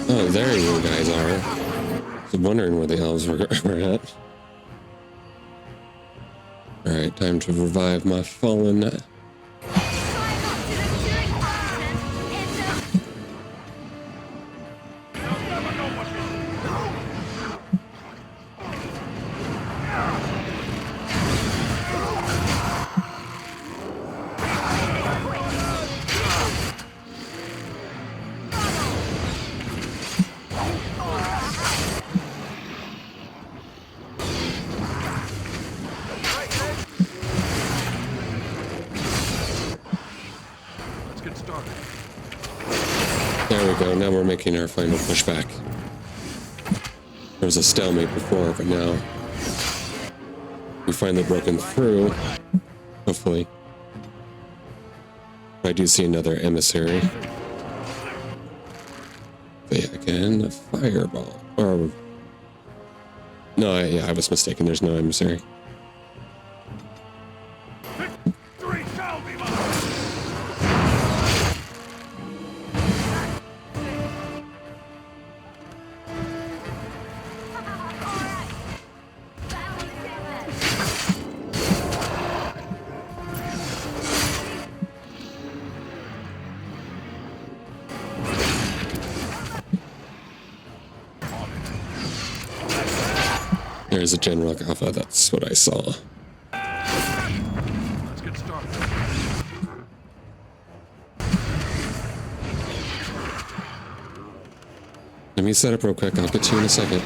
S1: Oh, there you guys are. I was wondering where the elves were at. Alright, time to revive my fallen. There we go, now we're making our final pushback. There was a stalemate before, but now we finally broken through, hopefully. I do see another emissary. But yeah, again, a fireball. Or... No, I was mistaken, there's no emissary. There's a General Alpha, that's what I saw.
S9: Let's get started.
S1: Let me set up real quick, I'll get to you in a second.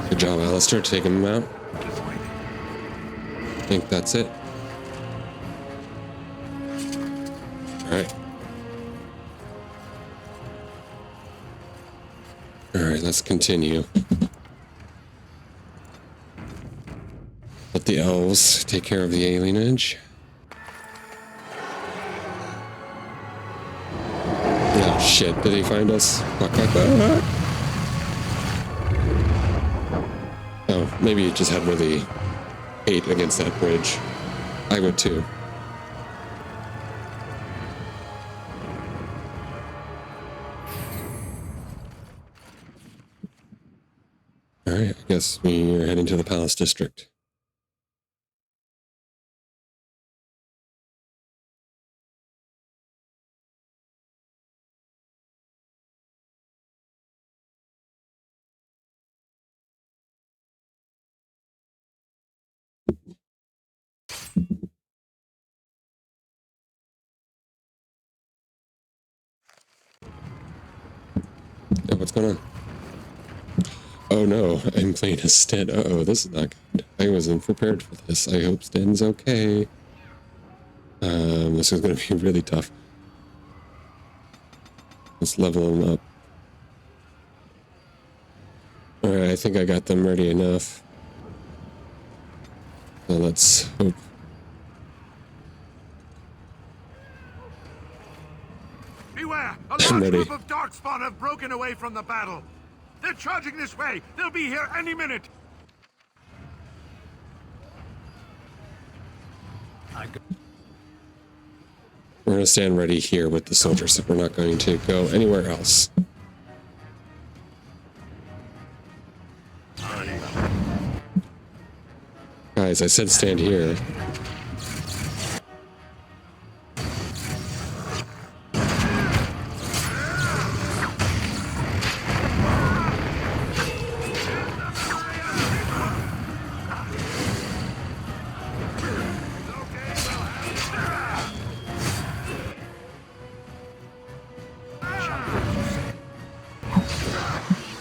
S1: Good job, Alistair, taking them out. I think that's it. Alright. Alright, let's continue. Let the elves take care of the alienage. Oh shit, did he find us? Quack, quack, quack. Oh, maybe he just had really hate against that bridge. I would too. Alright, I guess we are heading to the Palace District. Oh, what's going on? Oh no, I'm playing as Sten. Uh-oh, this is not good. I wasn't prepared for this. I hope Sten's okay. This is going to be really tough. Let's level them up. Alright, I think I got them ready enough. So let's hope.
S4: Beware! A
S1: I'm
S4: large
S1: ready.
S4: group of Darkspawn have broken away from the battle. They're charging this way. They'll be here any minute.
S1: We're going to stand ready here with the soldiers. We're not going to go anywhere else. Guys, I said stand here.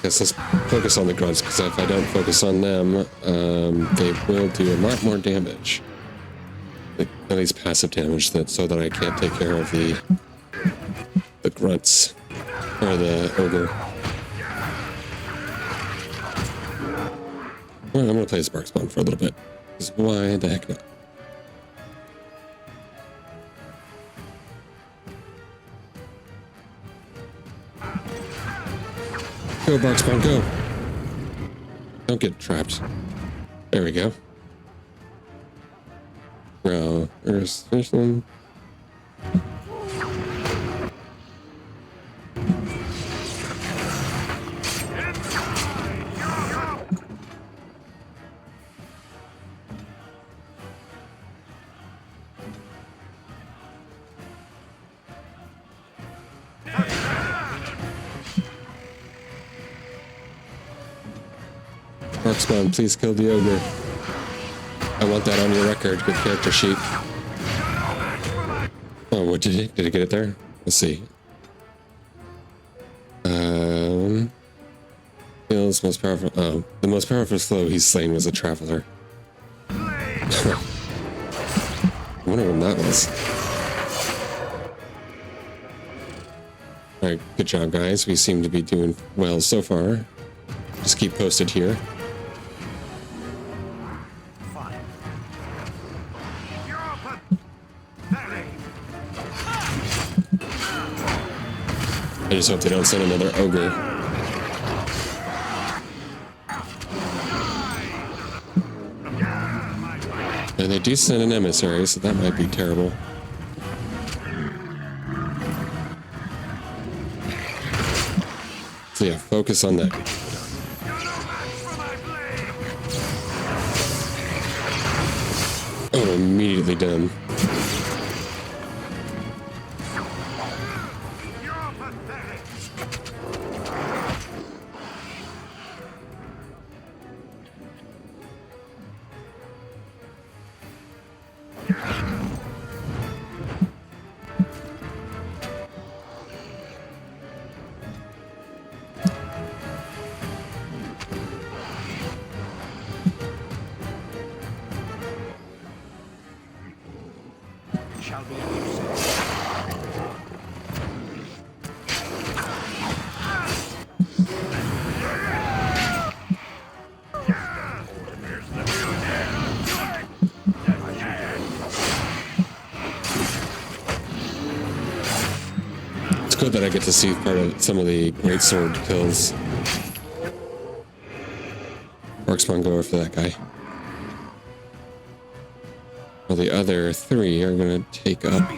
S1: Guess let's focus on the grunts, because if I don't focus on them, they will do a lot more damage. Like, at least passive damage, so that I can't take care of the grunts or the ogre. Well, I'm gonna play Sparkspawn for a little bit, because why the heck not? Go, Barkspawn, go! Don't get trapped. There we go. Well, there's one. Barkspawn, please kill the ogre. I want that on your record. Good character sheet. Oh, what did it? Did it get it there? Let's see. Skills most powerful. Oh, the most powerful slow he's slain was a traveler. I wonder when that was. All right, good job, guys. We seem to be doing well so far. Just keep posted here. I just hope they don't send another ogre. And they do send an emissary, so that might be terrible. So yeah, focus on that. Oh, immediately done. Good that I get to see part of some of the great sword kills. Barkspawn, go after that guy. Well, the other three are going to take up.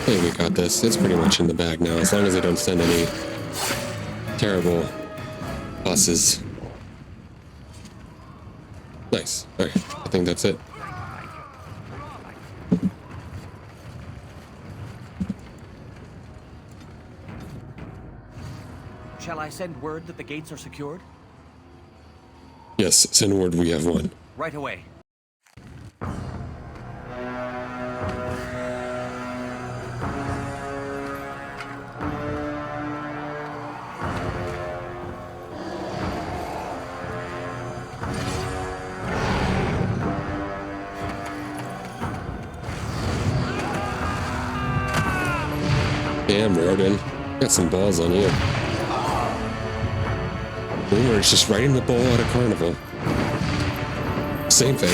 S1: Hey, we got this. It's pretty much in the bag now, as long as they don't send any terrible bosses. Nice. Alright, I think that's it.
S2: Shall
S19: I send word that the gates are secured?
S1: Yes, send word we have won.
S19: Right away.
S1: Damn, Riordan. Got some balls on you. Boomer's just riding the bull at a carnival. Same thing.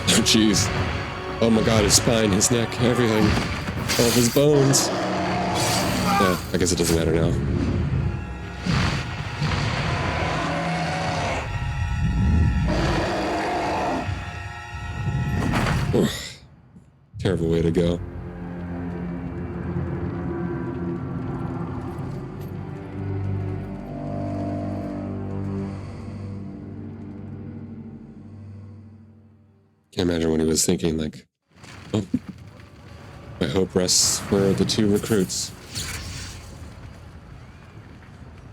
S1: Oh, jeez. Oh my god, his spine, his neck, everything. All of his bones. Yeah, I guess it doesn't matter now. Terrible way to go. Can't imagine what he was thinking, like, oh, my hope rests for the 2 recruits.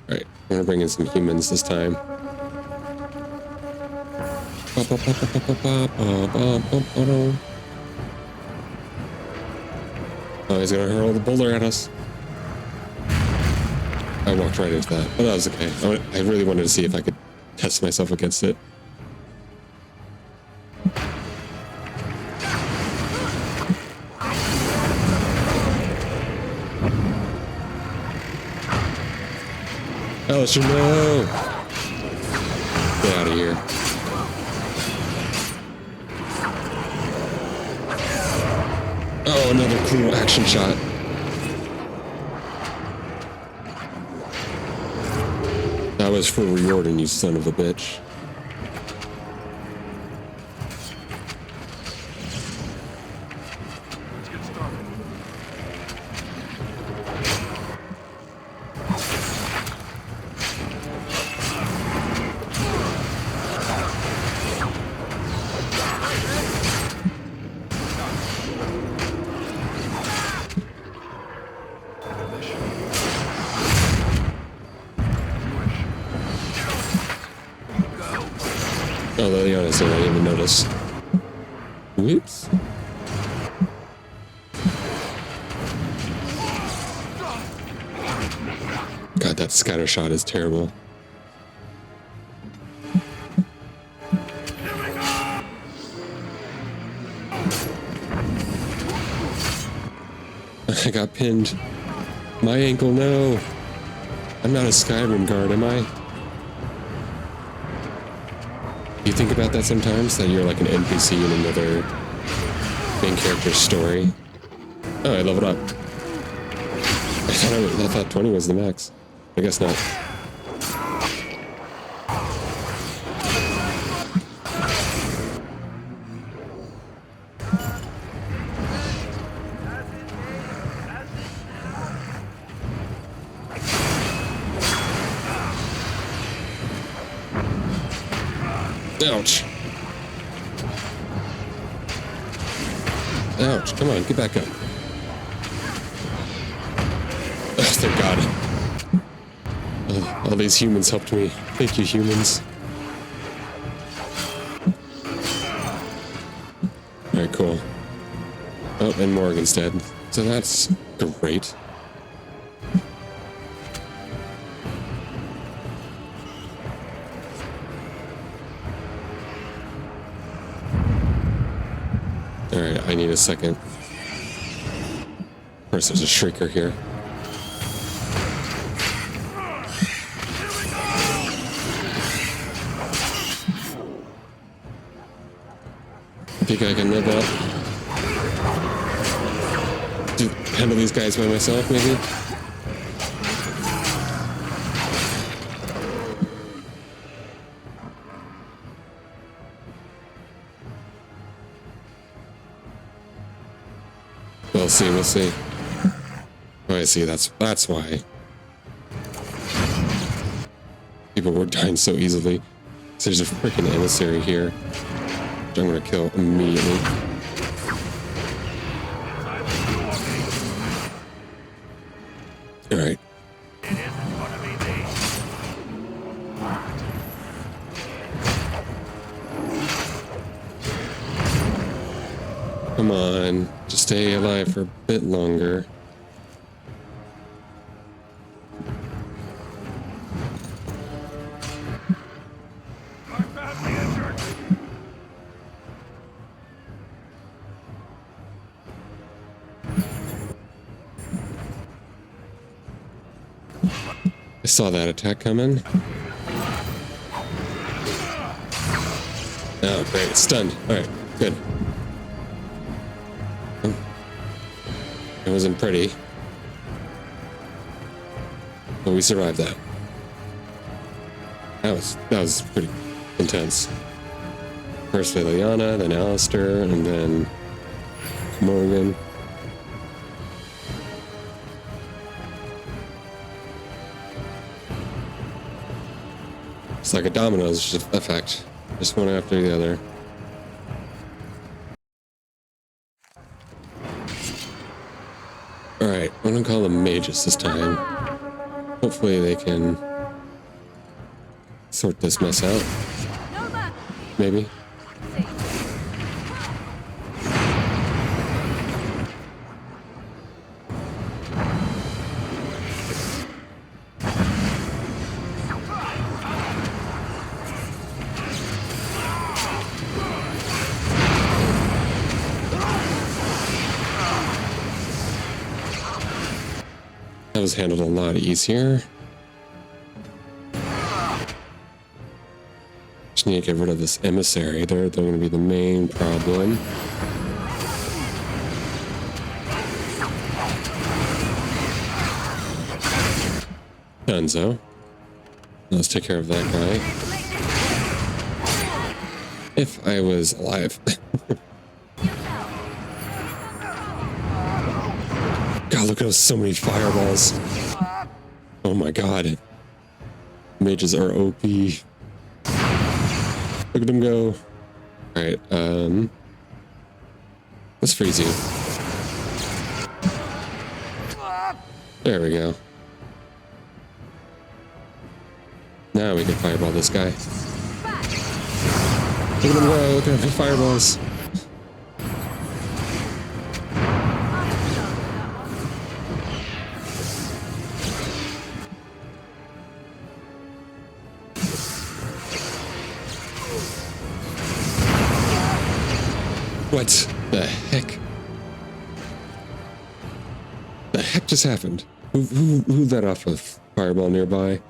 S1: Alright, I'm gonna bring in some humans this time. Oh, he's gonna hurl the boulder at us. I walked right into that, but that was okay. I really wanted to see if I could test myself against it. Alistair, no! Get out of here. Oh, another cool action shot. That was for Riordan, you son of a bitch. Oh, to be honest, I didn't even notice. Whoops. God, that scatter shot is terrible. I got pinned. My ankle, no. I'm not a Skyrim guard, am I? You think about that sometimes? That you're like an NPC in another main character's story? Oh, I leveled up. I thought 20 was the max. I guess not. Ouch. Ouch, come on, get back up. Oh, thank God. All these humans helped me. Thank you, humans. Alright, cool. Oh, and Morgan's dead. So that's great. Alright, I need a second. Of course, there's a shrieker here. I think I can live up. Handle these guys by myself, maybe? We'll see, we'll see. Oh, I see. That's why people were dying so easily. So there's a freaking emissary here, which I'm gonna kill immediately. All right. Come on, just stay alive for a bit longer. I saw that attack coming. Oh, great. Stunned. Alright, good. Oh. It wasn't pretty. But we survived that. That was pretty intense. First Liliana, then Alistair, and then Morgan. It's like a dominoes effect, just one after the other. Alright, I'm gonna call them mages this time. Hopefully they can sort this mess out. Maybe. That was handled a lot easier. Just need to get rid of this emissary. They're going to be the main problem. Dunzo. Let's take care of that guy. If I was alive. God, look at so many fireballs. Oh my god. Mages are OP. Look at them go. Alright, let's freeze you. There we go. Now we can fireball this guy. Look at him go, look at the fireballs. What the heck? The heck just happened? Who let off a fireball nearby?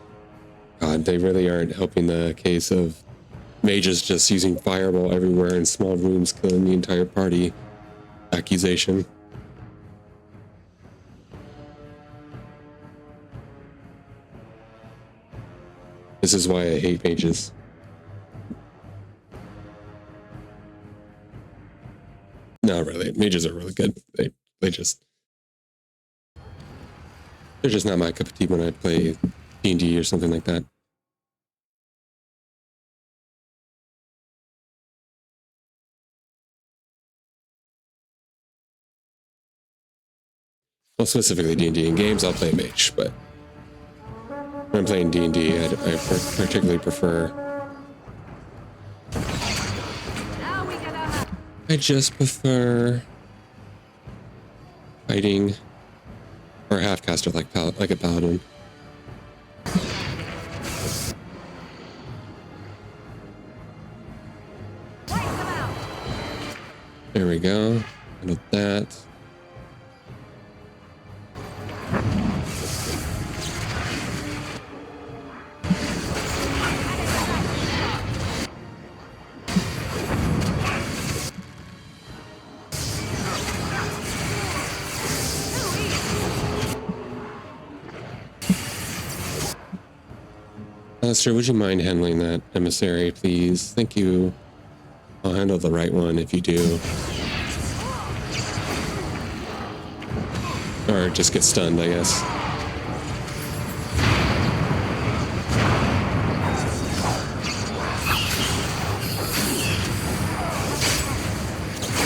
S1: God, they really aren't helping the case of mages just using fireball everywhere in small rooms, killing the entire party. Accusation. This is why I hate mages. No, really, mages are really good. They're just not my cup of tea when I play D&D or something like that. Well, specifically D&D in games, I'll play mage, but when I'm playing D&D, I particularly prefer. I just prefer fighting or half-caster like a paladin. There we go. Handle that. Alistair, would you mind handling that emissary, please? Thank you. I'll handle the right one if you do. Or just get stunned, I guess.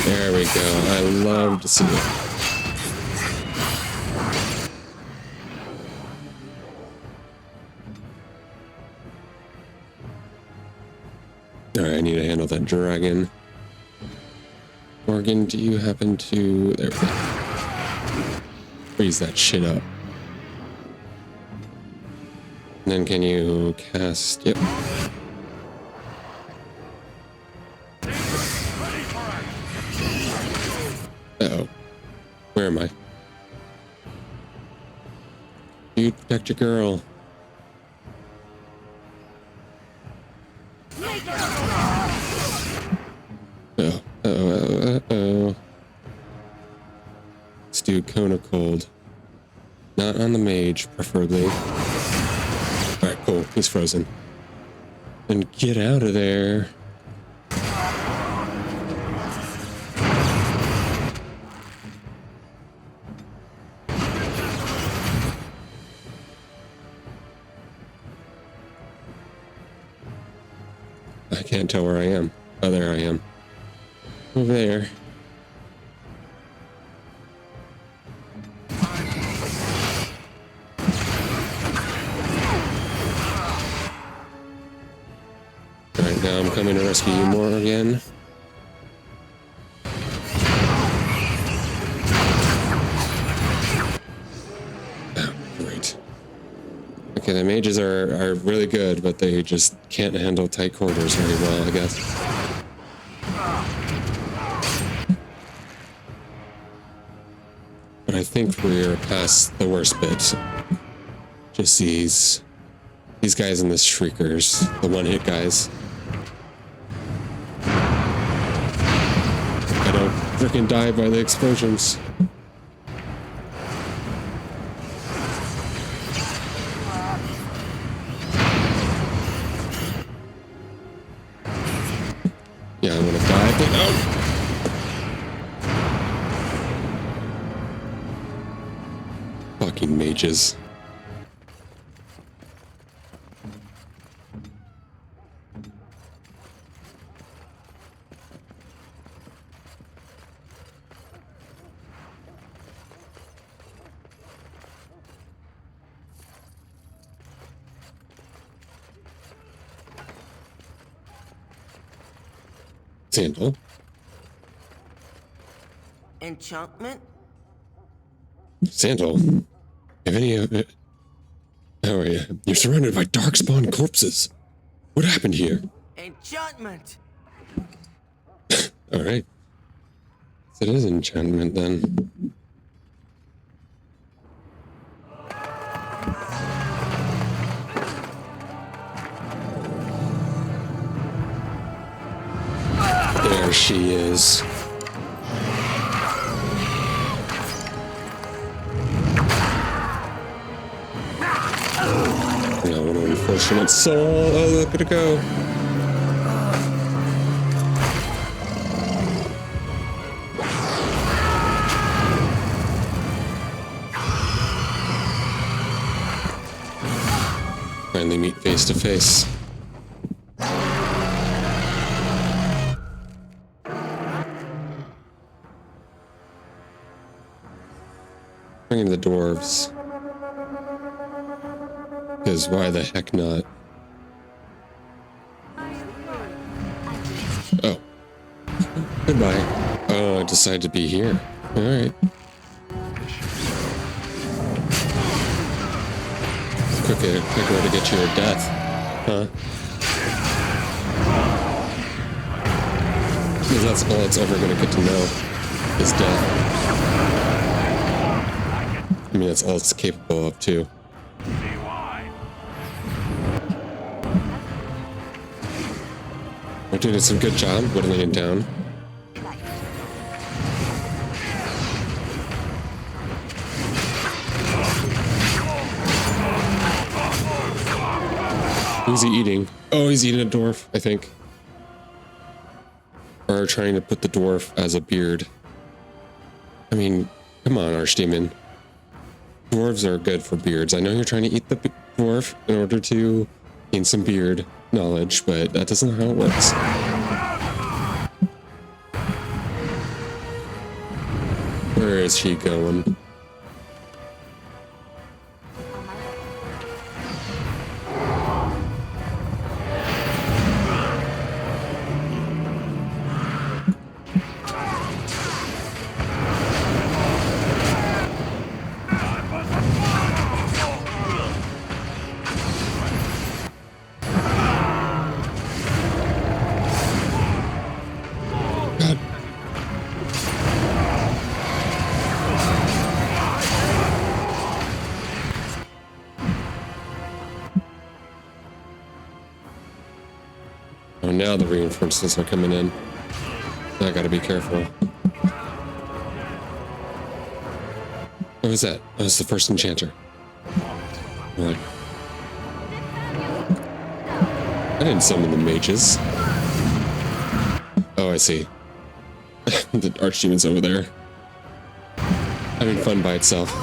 S1: There we go. I love to see it. Alright, I need to handle that dragon. Morgan, do you happen to... There we go. Freeze that shit up. And then can you cast... Yep. Uh-oh. Where am I? You protect your girl. Uh-oh. Uh-oh. Let's do Cone of Cold. Not on the mage, preferably. Alright, cool. He's frozen. And get out of there. I can't tell where I am. Oh, there I am. Over there. Alright, now I'm coming to rescue you more again. Oh, great. Okay, the mages are really good, but they just can't handle tight quarters very well, I guess. But I think we're past the worst bit. Just these guys and the shriekers, the one-hit guys. I don't freaking die by the explosions. Yeah, I'm gonna die, but no! Fucking mages. Sandal.
S2: Enchantment?
S1: Sandal. Have any of it? How are you? You're surrounded by darkspawn corpses. What happened here?
S2: Enchantment!
S1: Alright. So it is enchantment then. There she is. No, what an unfortunate soul. Oh, look at it go. Finally meet face to face. Bringing the dwarves. Because why the heck not? Oh. Goodbye. Oh, I decided to be here. Alright. Quick way to get your death. Huh? Because that's all it's ever going to get to know. Is death. I mean, that's all it's capable of, too. We're doing some good job whittling it down. Who's he eating? Oh, he's eating a dwarf, I think. Or trying to put the dwarf as a beard. I mean, come on, Archdemon. Dwarves are good for beards. I know you're trying to eat the dwarf in order to gain some beard knowledge, but that isn't how it works. Where is she going? Oh, now the reinforcements are coming in. I gotta be careful. What was that? That was the first enchanter. Right. I didn't summon the mages. Oh, I see. The archdemon's over there. Having fun by itself.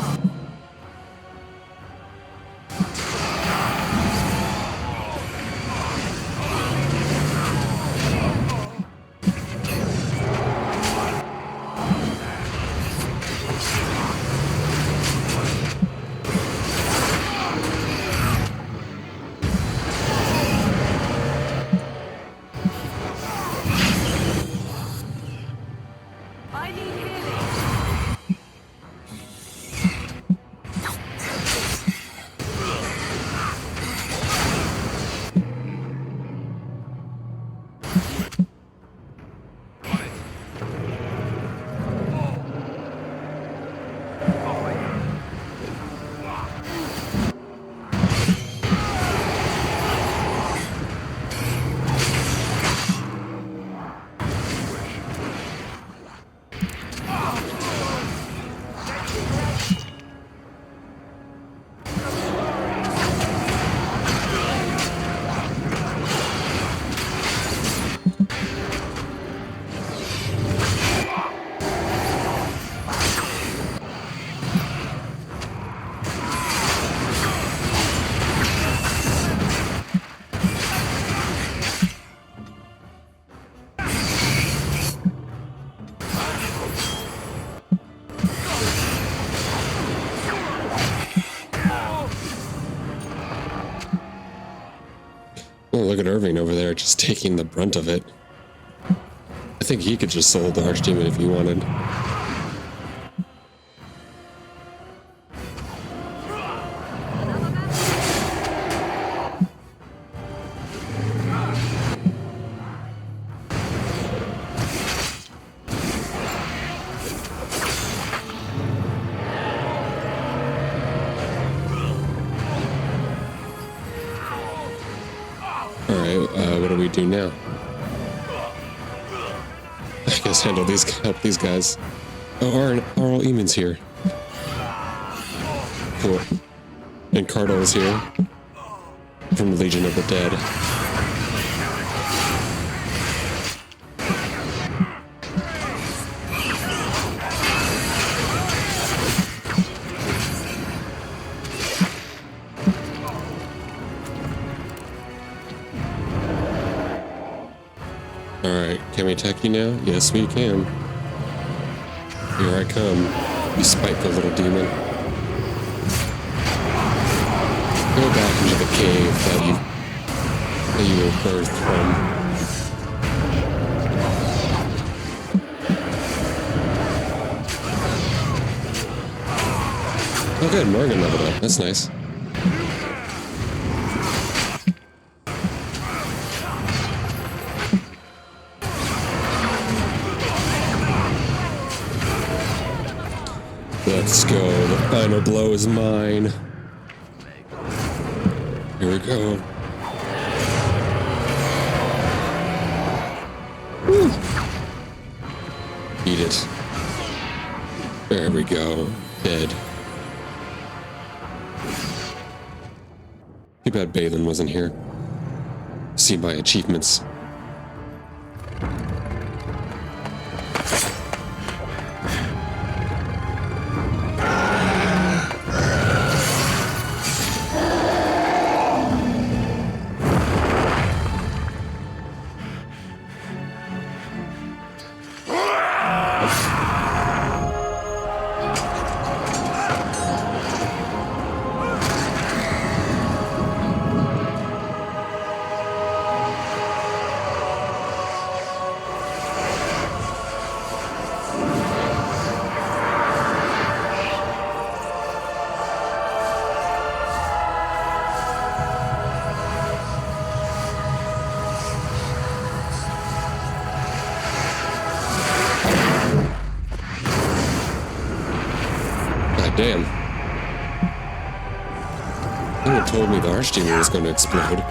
S1: Oh, look at Irving over there, just taking the brunt of it. I think he could just soul the Archdemon if he wanted. What do we do now? I guess help these guys. Oh, Arl Eamon's here. Cool. And Cardle is here. From the Legion of the Dead. Alright, can we attack you now? Yes, we can. Here I come, you spiteful little demon. Go back into the cave that you were birthed from. Oh good, Morgan leveled up. That's nice. Let's go. The final blow is mine. Here we go. Woo. Eat it. There we go. Dead. Too bad Balin wasn't here. See my achievements. damn. No one told me the Archdemon was going to explode.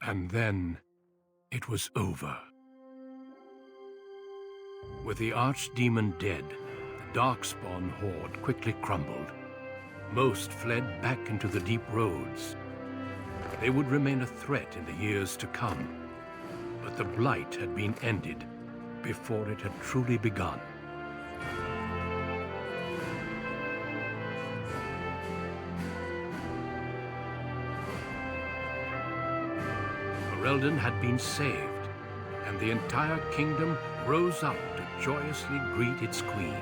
S20: And then, it was over. With the Archdemon dead, the Darkspawn horde quickly crumbled. Most fled back into the deep roads. They would remain a threat in the years to come. But the Blight had been ended before it had truly begun. Ferelden had been saved, and the entire kingdom rose up to joyously greet its queen.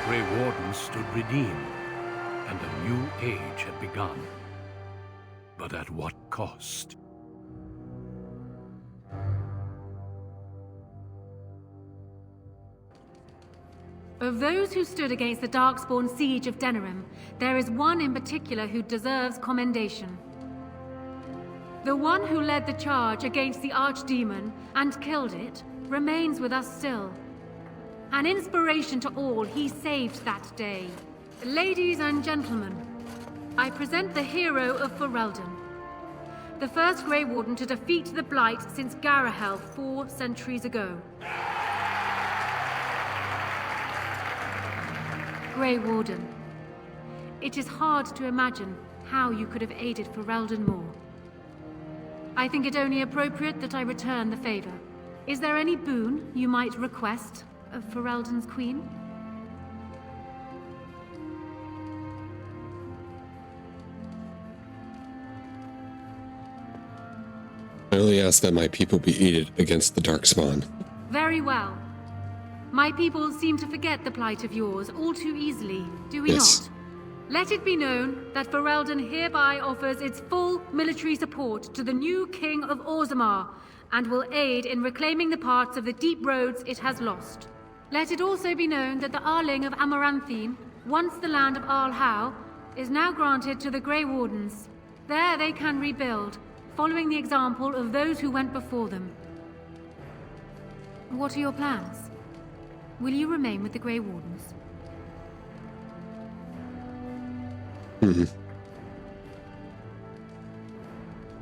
S20: Grey Warden stood redeemed, and a new age had begun. But at what cost?
S3: Of those who stood against the Darkspawn siege of Denerim, there is one in particular who deserves commendation. The one who led the charge against the Archdemon and killed it remains with us still. An inspiration to all he saved that day. Ladies and gentlemen, I present the hero of Ferelden. The first Grey Warden to defeat the Blight since Garahel 4 centuries ago. Grey Warden, it is hard to imagine how you could have aided Ferelden more. I think it only appropriate that I return the favor. Is there any boon you might request of Ferelden's queen?
S1: I only ask that my people be aided against the Darkspawn.
S3: Very well. My people seem to forget the plight of yours all too easily, do we not? Let it be known that Ferelden hereby offers its full military support to the new King of Orzammar, and will aid in reclaiming the parts of the deep roads it has lost. Let it also be known that the Arling of Amaranthine, once the land of Arlhow, is now granted to the Grey Wardens. There they can rebuild, following the example of those who went before them. What are your plans? Will you remain with the Grey Wardens?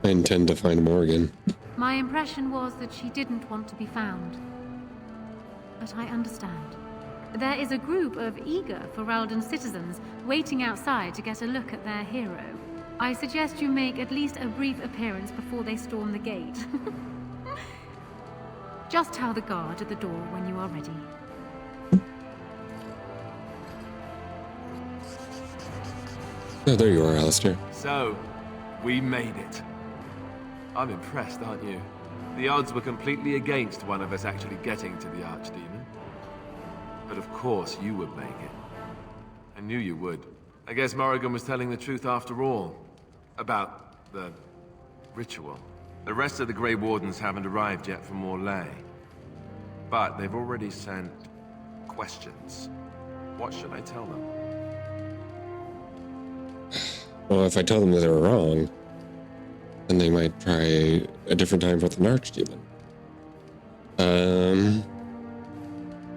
S1: I intend to find Morgan.
S3: My impression was that she didn't want to be found. But I understand. There is a group of eager Ferelden citizens waiting outside to get a look at their hero. I suggest you make at least a brief appearance before they storm the gate. Just tell the guard at the door when you are ready.
S1: Oh, there you are, Alistair.
S8: So, we made it. I'm impressed, aren't you? The odds were completely against one of us actually getting to the Archdemon. But of course you would make it. I knew you would. I guess Morrigan was telling the truth after all. About the ritual. The rest of the Grey Wardens haven't arrived yet from Mourning. But they've already sent questions. What should I tell them?
S1: Well, if I tell them that they're wrong, then they might try a different time with an Archdemon.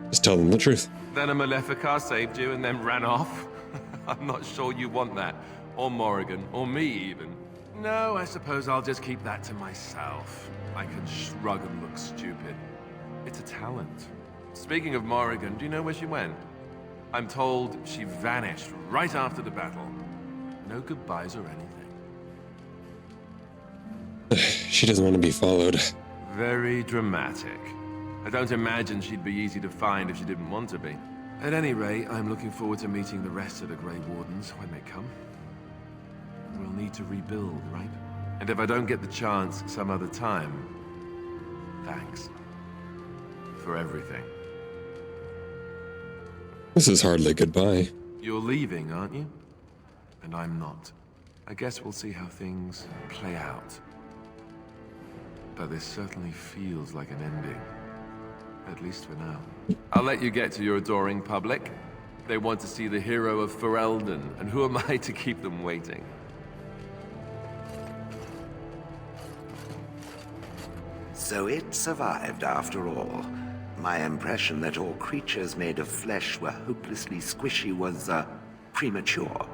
S1: Just tell them the truth.
S8: Then a Maleficar saved you and then ran off? I'm not sure you want that. Or Morrigan, or me even. No, I suppose I'll just keep that to myself. I can shrug and look stupid. It's a talent. Speaking of Morrigan, do you know where she went? I'm told she vanished right after the battle. No goodbyes or anything.
S1: She doesn't want to be followed.
S8: Very dramatic. I don't imagine she'd be easy to find if she didn't want to be. At any rate, I'm looking forward to meeting the rest of the Grey Wardens when they come. We'll need to rebuild, right? And if I don't get the chance some other time, thanks. for everything.
S1: This is hardly goodbye.
S8: You're leaving, aren't you? And I'm not. I guess we'll see how things play out. But this certainly feels like an ending. At least for now. I'll let you get to your adoring public. They want to see the hero of Ferelden, and who am I to keep them waiting?
S12: So it survived after all. My impression that all creatures made of flesh were hopelessly squishy was, premature.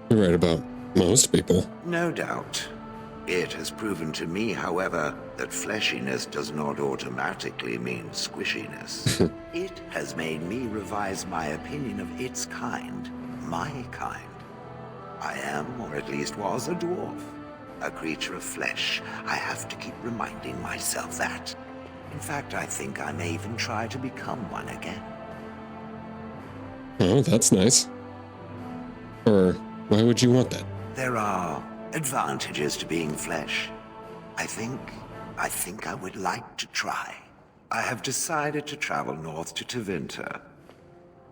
S1: You're right about most people.
S12: No doubt. It has proven to me, however, that fleshiness does not automatically mean squishiness. It has made me revise my opinion of its kind, my kind. I am, or at least was, a dwarf. A creature of flesh. I have to keep reminding myself that. In fact, I think I may even try to become one again.
S1: Oh, that's nice. Or why would you want that?
S12: There are advantages to being flesh. I think I would like to try. I have decided to travel north to Tevinter.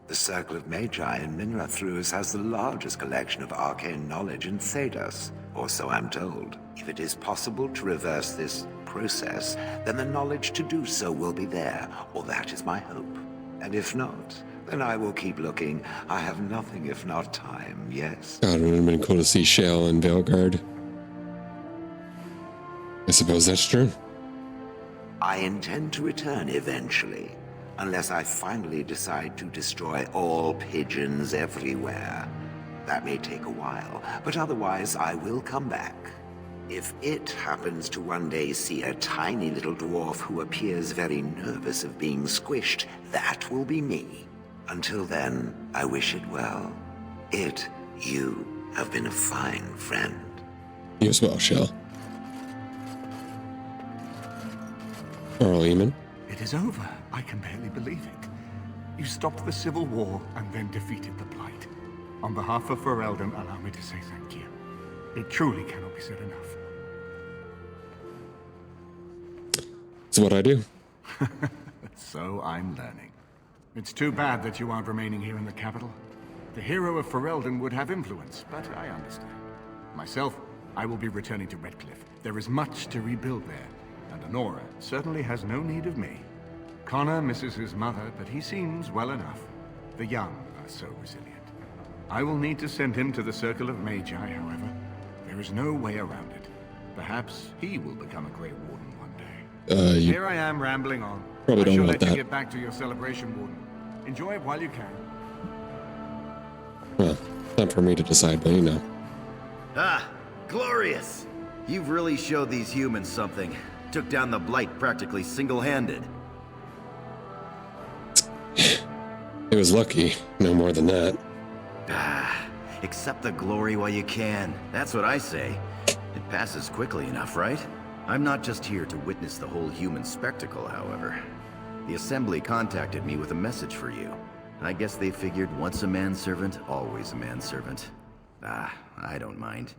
S12: The Circle of Magi in Minrathrus has the largest collection of arcane knowledge in Thedas, or so I'm told. If it is possible to reverse this process, then the knowledge to do so will be there, or that is my hope. And if not, then I will keep looking. I have nothing if not time, yes?
S1: God, it would have been cool to see Shale and Veilguard. I suppose that's true.
S12: I intend to return eventually, unless I finally decide to destroy all pigeons everywhere. That may take a while, but otherwise I will come back. If it happens to one day see a tiny little dwarf who appears very nervous of being squished, that will be me. Until then, I wish it well. You have been a fine friend.
S1: You as well, Shale. Earl Eamon.
S6: It is over. I can barely believe it. You stopped the Civil War and then defeated the Blight. On behalf of Ferelden, allow me to say thank you. It truly cannot be said enough.
S1: It's what I do.
S6: So I'm learning. It's too bad that you aren't remaining here in the capital. The hero of Ferelden would have influence, but I understand. Myself, I will be returning to Redcliffe. There is much to rebuild there, and Honora certainly has no need of me. Connor misses his mother, but he seems well enough. The young are so resilient. I will need to send him to the Circle of Magi, however. There is no way around it. Perhaps he will become a Grey Warden one day. Here I am rambling on.
S1: Probably don't
S6: I shall
S1: want
S6: let you
S1: that.
S6: get back to your celebration, Warden. Enjoy it while you can.
S1: Well, not for me to decide, but you know.
S16: Ah, glorious! You've really showed these humans something. Took down the Blight practically single-handed.
S1: It was lucky, no more than that.
S16: Ah, accept the glory while you can. That's what I say. It passes quickly enough, right? I'm not just here to witness the whole human spectacle, however. The Assembly contacted me with a message for you. I guess they figured once a manservant, always a manservant. Ah, I don't mind.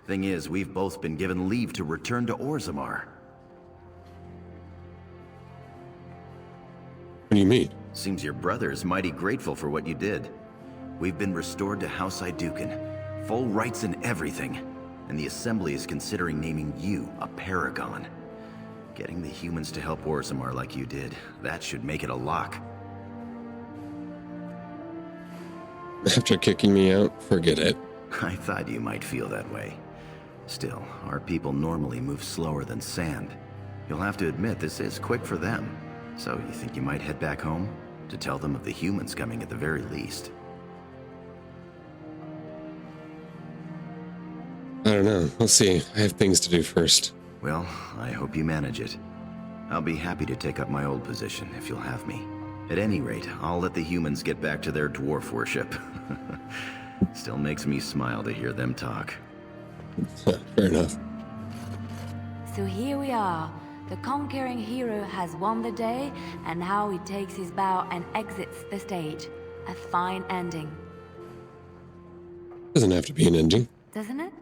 S16: Thing is, we've both been given leave to return to Orzammar.
S1: What do you mean?
S16: Seems your brother is mighty grateful for what you did. We've been restored to House Iduken. Full rights and everything. And the Assembly is considering naming you a Paragon. Getting the humans to help Orzammar like you did, that should make it a lock.
S1: After kicking me out, forget it.
S16: I thought you might feel that way. Still, our people normally move slower than sand. You'll have to admit this is quick for them. So you think you might head back home? To tell them of the humans coming at the very least.
S1: I don't know. We'll see. I have things to do first.
S16: Well, I hope you manage it. I'll be happy to take up my old position if you'll have me. At any rate, I'll let the humans get back to their dwarf worship. Still makes me smile to hear them talk.
S1: Fair enough.
S15: So here we are. The conquering hero has won the day, and now he takes his bow and exits the stage. A fine ending.
S1: Doesn't have to be an ending.
S15: Doesn't it?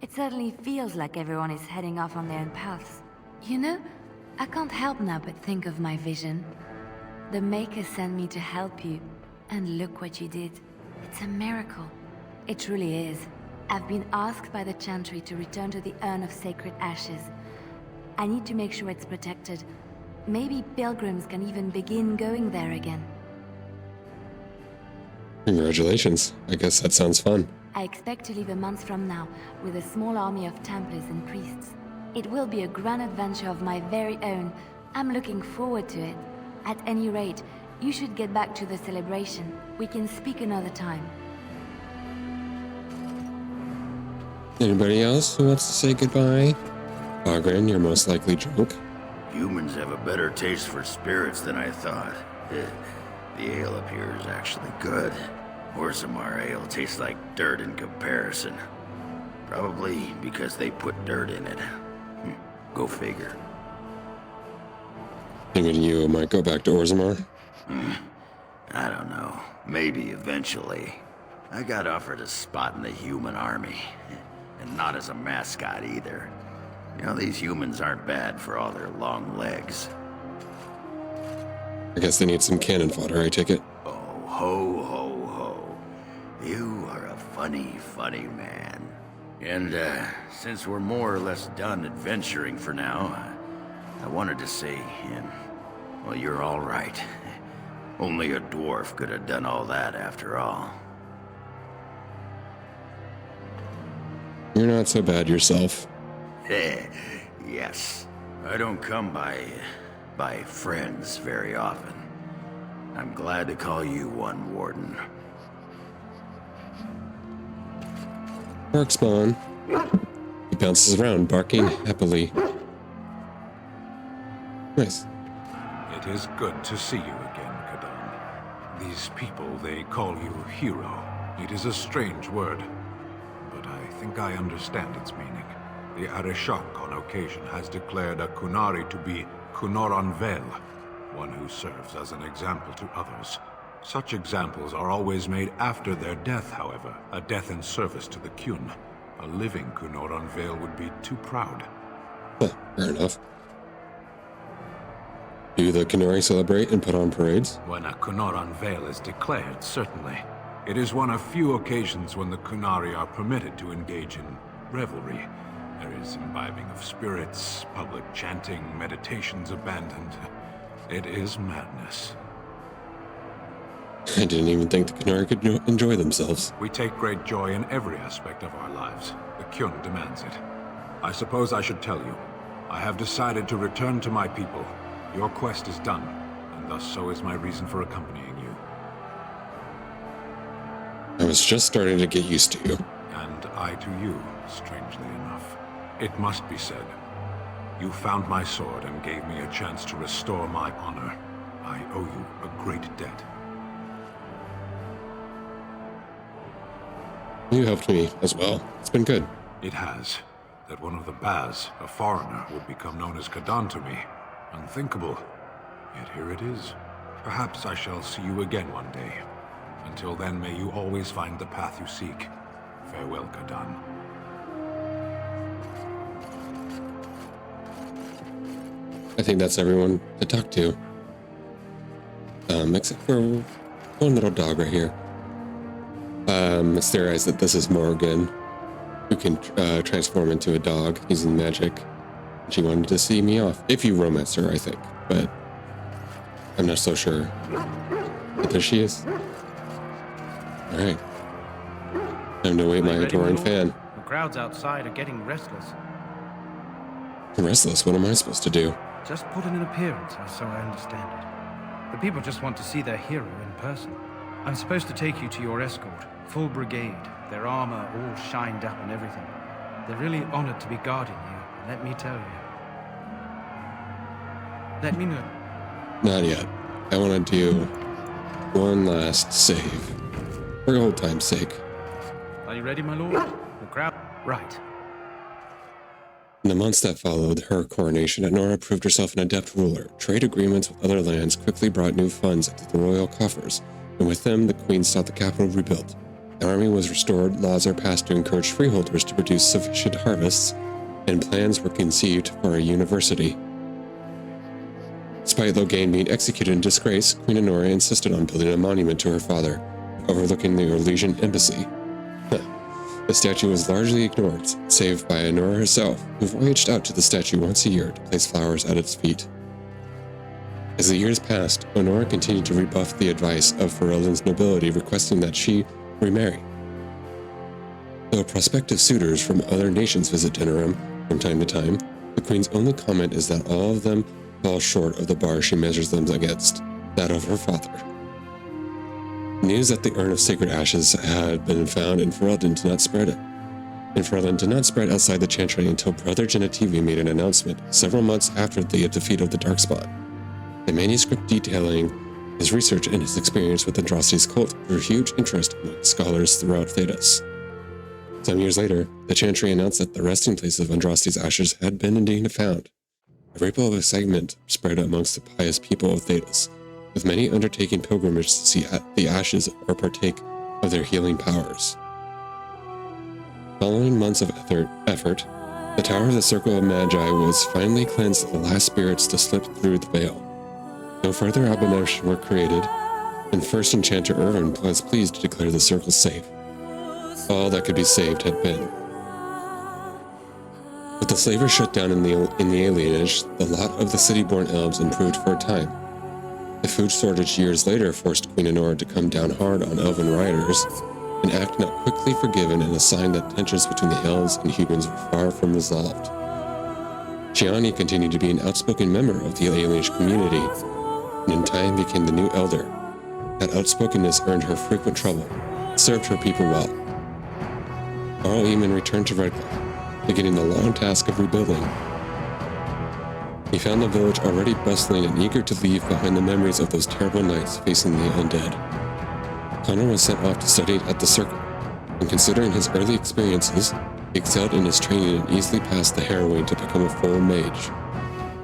S15: It certainly feels like everyone is heading off on their own paths. You know, I can't help now but think of my vision. The Maker sent me to help you, and look what you did. It's a miracle. It truly is. I've been asked by the Chantry to return to the Urn of Sacred Ashes. I need to make sure it's protected. Maybe pilgrims can even begin going there again.
S1: Congratulations. I guess that sounds fun.
S15: I expect to leave a month from now with a small army of Templars and priests. It will be a grand adventure of my very own. I'm looking forward to it. At any rate, you should get back to the celebration. We can speak another time.
S1: Anybody else who wants to say goodbye? Ogren, your most likely joke.
S16: Humans have a better taste for spirits than I thought. The ale up here is actually good. Orzammar ale tastes like dirt in comparison. Probably because they put dirt in it. Go figure.
S1: Thinking you might go back to Orzammar?
S16: I don't know. Maybe eventually. I got offered a spot in the human army. And not as a mascot either. You know, these humans aren't bad for all their long legs.
S1: I guess they need some cannon fodder, I take it.
S16: Oh, ho, ho, ho. You are a funny, funny man. And, since we're more or less done adventuring for now, I wanted to say, well, you're all right. Only a dwarf could have done all that after all.
S1: You're not so bad yourself.
S16: Yes. I don't come by friends very often. I'm glad to call you one, Warden.
S1: Darkspawn. He bounces around, barking happily. Nice.
S21: It is good to see you again, Kadan. These people, they call you hero. It is a strange word, but I think I understand its meaning. The Arishok on occasion has declared a Kunari to be Kunoran Vel, one who serves as an example to others. Such examples are always made after their death, however, a death in service to the Kyun. A living Kunoran Vel would be too proud.
S1: Huh, fair enough. Do the Kunari celebrate and put on parades?
S21: When a Kunoran Vel is declared, certainly. It is one of few occasions when the Kunari are permitted to engage in revelry. There is imbibing of spirits, public chanting, meditations abandoned. It is madness.
S1: I didn't even think the Kunari could enjoy themselves.
S21: We take great joy in every aspect of our lives. The Kyun demands it. I suppose I should tell you. I have decided to return to my people. Your quest is done, and thus so is my reason for accompanying you.
S1: I was just starting to get used to you.
S21: And I to you, strangely enough. It must be said. You found my sword and gave me a chance to restore my honor. I owe you a great debt.
S1: You helped me as well. It's been good.
S21: It has. That one of the Baz, a foreigner, would become known as Kadan to me. Unthinkable. Yet here it is. Perhaps I shall see you again one day. Until then, may you always find the path you seek. Farewell, Kadan.
S1: I think that's everyone to talk to. Except for one little dog right here. It's theorized that this is Morgan, who can transform into a dog using magic. She wanted to see me off. If you romance her, I think. But I'm not so sure. But there she is. Alright. Time to wait my adoring fan.
S22: The crowds outside are getting restless.
S1: Restless? What am I supposed to do?
S22: Just put in an appearance, so I understand it. The people just want to see their hero in person. I'm supposed to take you to your escort, full brigade, their armor all shined up and everything. They're really honored to be guarding you, let me tell you. Let me know.
S1: Not yet. I want to do one last save. For old time's sake.
S22: Are you ready, my lord? The crowd... Right.
S1: In the months that followed her coronation, Nora proved herself an adept ruler. Trade agreements with other lands quickly brought new funds into the royal coffers, and with them, the queen sought the capital rebuilt. The army was restored, laws are passed to encourage freeholders to produce sufficient harvests, and plans were conceived for a university. Despite Loghain being executed in disgrace, Queen Honora insisted on building a monument to her father, overlooking the Orlesian embassy. The statue was largely ignored, save by Honora herself, who voyaged out to the statue once a year to place flowers at its feet. As the years passed, Honora continued to rebuff the advice of Ferelden's nobility, requesting that she remarry. Though prospective suitors from other nations visit Denerim from time to time, the Queen's only comment is that all of them fall short of the bar she measures them against, that of her father. News that the urn of sacred ashes had been found in Ferelden did not spread it. And Ferelden did not spread outside the Chantry until Brother Genetivi made an announcement several months after the defeat of the Darkspawn. A manuscript detailing his research and his experience with Andraste's cult drew huge interest among scholars throughout Thedas. Some years later, the Chantry announced that the resting place of Andraste's ashes had been indeed found. A ripple of excitement spread amongst the pious people of Thedas, with many undertaking pilgrimage to see the ashes or partake of their healing powers. Following months of effort, the Tower of the Circle of Magi was finally cleansed of the last spirits to slip through the veil. No further abominations were created, and First Enchanter Irvin was pleased to declare the circle safe. All that could be saved had been. With the slavers shut down in the alienage, the lot of the city-born elves improved for a time. The food shortage years later forced Queen Honora to come down hard on elven rioters, an act not quickly forgiven and a sign that tensions between the elves and humans were far from resolved. Chiani continued to be an outspoken member of the alienage community, and in time became the new elder. That outspokenness earned her frequent trouble, served her people well. Arl Eamon returned to Redcliffe, beginning the long task of rebuilding. He found the village already bustling and eager to leave behind the memories of those terrible nights facing the undead. Connor was sent off to study at the Circle, and considering his early experiences, he excelled in his training and easily passed the harrowing to become a full mage.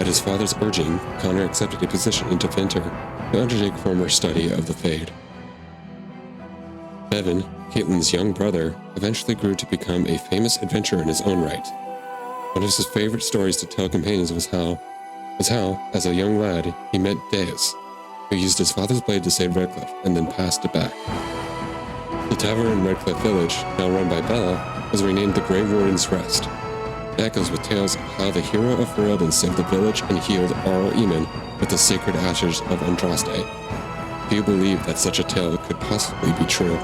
S1: At his father's urging, Connor accepted a position in Deventer to undertake former study of the Fade. Bevan, Caitlyn's young brother, eventually grew to become a famous adventurer in his own right. One of his favorite stories to tell companions was how, as a young lad, he met Deus, who used his father's blade to save Redcliffe and then passed it back. The tavern in Redcliffe Village, now run by Bella, was renamed the Grey Warden's Rest. It echoes with tales of how the hero of Ferelden saved the village and healed Arl Eamon with the sacred ashes of Andraste. Few believed that such a tale could possibly be true.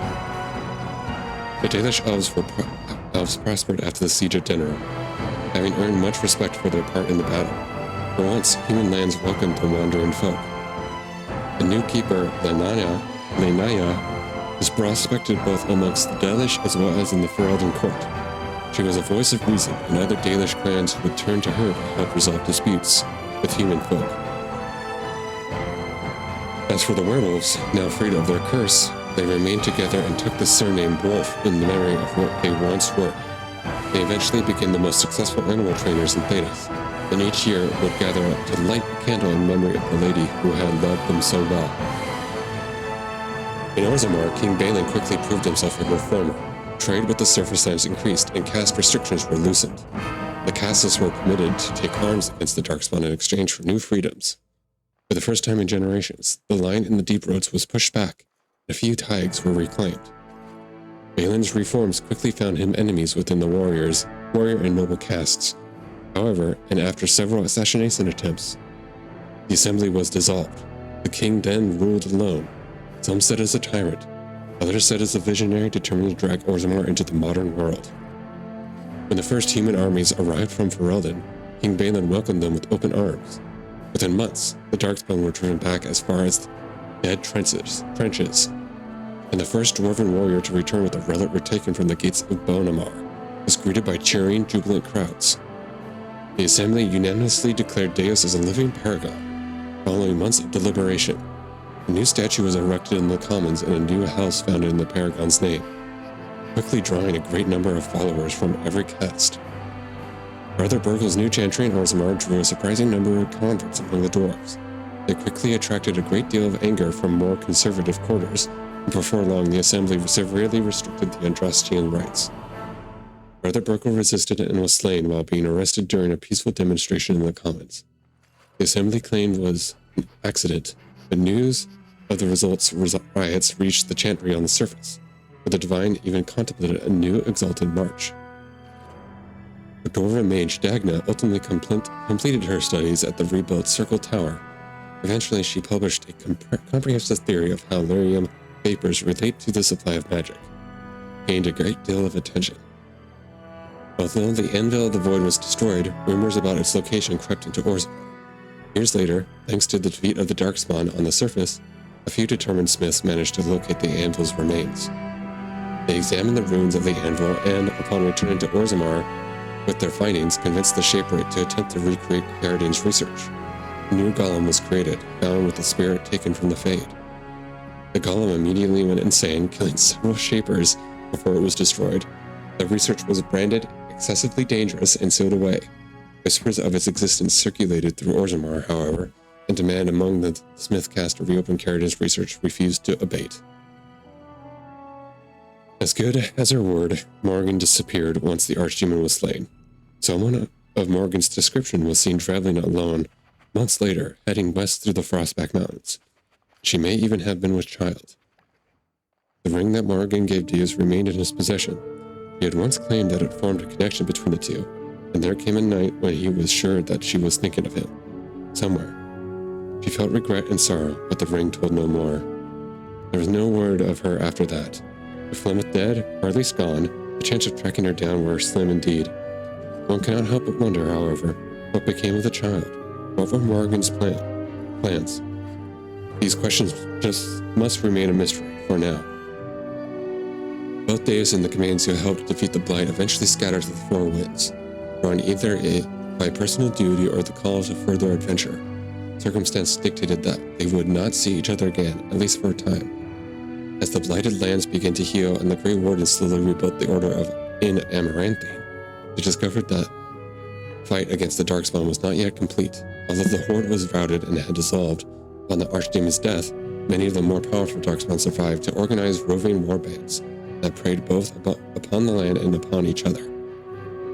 S1: The Dalish elves prospered after the siege of Denerim, having earned much respect for their part in the battle. For once, human lands welcomed the wandering folk. The new keeper, Lenaya, was respected both amongst the Dalish as well as in the Ferelden court. She was a voice of reason, and other Dalish clans would turn to her to help resolve disputes with human folk. As for the werewolves, now freed of their curse, they remained together and took the surname Wolf in the memory of what they once were. They eventually became the most successful animal trainers in Thedas, and each year would gather up to light a candle in memory of the lady who had loved them so well. In Orzammar, King Balin quickly proved himself a reformer. Trade with the surface lands increased, and caste restrictions were loosened. The castes were permitted to take arms against the Darkspawn in exchange for new freedoms. For the first time in generations, the line in the deep roads was pushed back, and a few taigs were reclaimed. Balin's reforms quickly found him enemies within the warrior and noble castes. However, and after several assassination attempts, the assembly was dissolved. The king then ruled alone. Some said as a tyrant, others said as a visionary determined to drag Orzammar into the modern world. When the first human armies arrived from Ferelden, King Balin welcomed them with open arms. Within months, the Darkspawn were driven back as far as dead trenches, and the first dwarven warrior to return with a relic retaken from the gates of Bonamar was greeted by cheering, jubilant crowds. The assembly unanimously declared Deus as a living paragon. Following months of deliberation, a new statue was erected in the commons and a new house founded in the paragon's name, quickly drawing a great number of followers from every caste. Brother Burgle's new chantry in Orzammar drew a surprising number of converts among the dwarves. They quickly attracted a great deal of anger from more conservative quarters, and before long the assembly severely restricted the Andrastian rights. Brother Burgle resisted and was slain while being arrested during a peaceful demonstration in the commons. The assembly claimed was an accident, but news of the riots reached the chantry on the surface, where the Divine even contemplated a new exalted march. The Dwarven mage Dagna ultimately completed her studies at the rebuilt Circle Tower. Eventually, she published a comprehensive theory of how lyrium vapors relate to the supply of magic. Gained a great deal of attention. Although the Anvil of the Void was destroyed, rumors about its location crept into Orzammar. Years later, thanks to the defeat of the Darkspawn on the surface, a few determined smiths managed to locate the Anvil's remains. They examined the ruins of the Anvil and, upon returning to Orzammar with their findings, convinced the Shaperate to attempt to recreate Caridin's research. A new golem was created, bound with the spirit taken from the Fade. The golem immediately went insane, killing several Shapers before it was destroyed. The research was branded excessively dangerous and sealed away. Whispers of its existence circulated through Orzammar, however, and demand among the Smith caste to reopen Caridin's research refused to abate. As good as her word, Morgan disappeared once the Archdemon was slain. Someone of Morgan's description was seen traveling alone months later, heading west through the Frostback Mountains. She may even have been with child. The ring that Morgan gave Diaz remained in his possession. He had once claimed that it formed a connection between the two, and there came a night when he was sure that she was thinking of him. Somewhere. She felt regret and sorrow, but the ring told no more. There was no word of her after that. With Flemeth dead, or at least gone, the chance of tracking her down were slim indeed. One cannot help but wonder, however, what became of the child. What were Morgan's plans? These questions just must remain a mystery for now. Both Thedas and the commands who helped defeat the Blight eventually scattered to the four winds, drawn either by personal duty or the call to further adventure. Circumstance dictated that they would not see each other again, at least for a time. As the blighted lands began to heal and the Grey Warden slowly rebuilt the Order in Amaranthine, they discovered that the fight against the Darkspawn was not yet complete. Although the Horde was routed and had dissolved upon the Archdemon's death, many of the more powerful Darkspawn survived to organize roving warbands that preyed both upon the land and upon each other.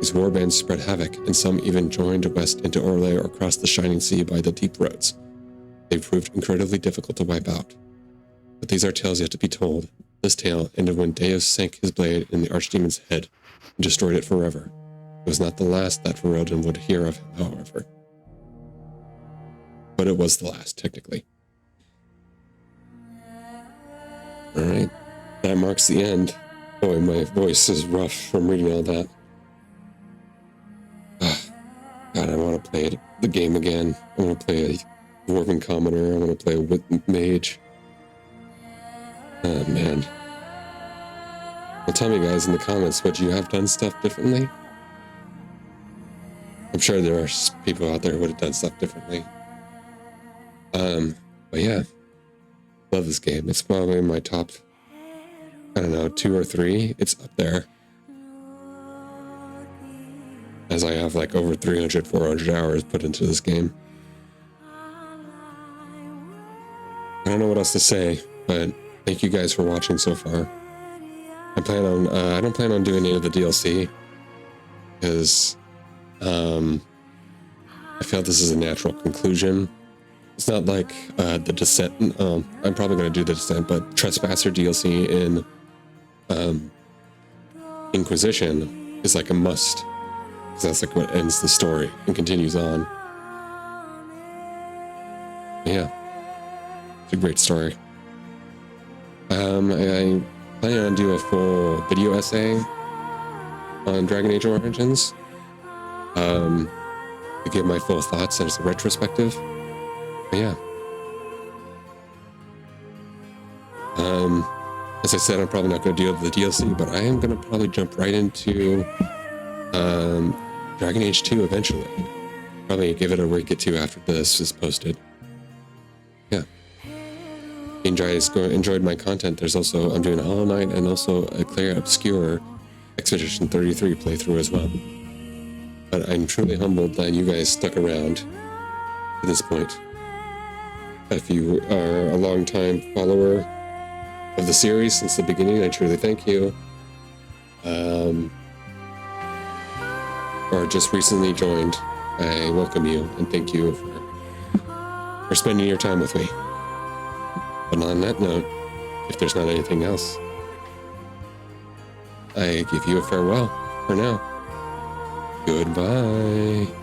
S1: These warbands spread havoc, and some even joined west into Orlais or crossed the Shining Sea by the deep roads. They proved incredibly difficult to wipe out. But these are tales yet to be told. This tale ended when Deus sank his blade in the Archdemon's head and destroyed it forever. It was not the last that Ferelden would hear of him, however. But it was the last, technically. Alright, that marks the end. Boy, my voice is rough from reading all that. God, I want to play the game again. I want to play a Dwarven Commoner. I want to play a Mage. Oh, man. Well, tell me, guys, in the comments, would you have done stuff differently? I'm sure there are people out there who would have done stuff differently. But yeah, love this game. It's probably in my top, I don't know, 2 or 3. It's up there. As I have like over 300, 400 hours put into this game. I don't know what else to say, but thank you guys for watching so far. I don't plan on doing any of the DLC, because I feel this is a natural conclusion. It's not like the Descent. I'm probably going to do the Descent, but Trespasser DLC in Inquisition is like a must, because that's like what ends the story and continues on. Yeah, it's a great story. I plan on doing a full video essay on Dragon Age Origins. To give my full thoughts as a retrospective. But yeah. As I said, I'm probably not going to do the DLC, but I am going to probably jump right into Dragon Age 2 eventually. Probably give it a week or two after this is posted. Yeah. Enjoyed my content. There's also, I'm doing a Hollow Knight and also a Claire Obscure Expedition 33 playthrough as well. But I'm truly humbled that you guys stuck around to this point. If you are a long-time follower of the series since the beginning, I truly thank you. Or just recently joined, I welcome you and thank you for for spending your time with me. But on that note, if there's not anything else, I give you a farewell for now. Goodbye.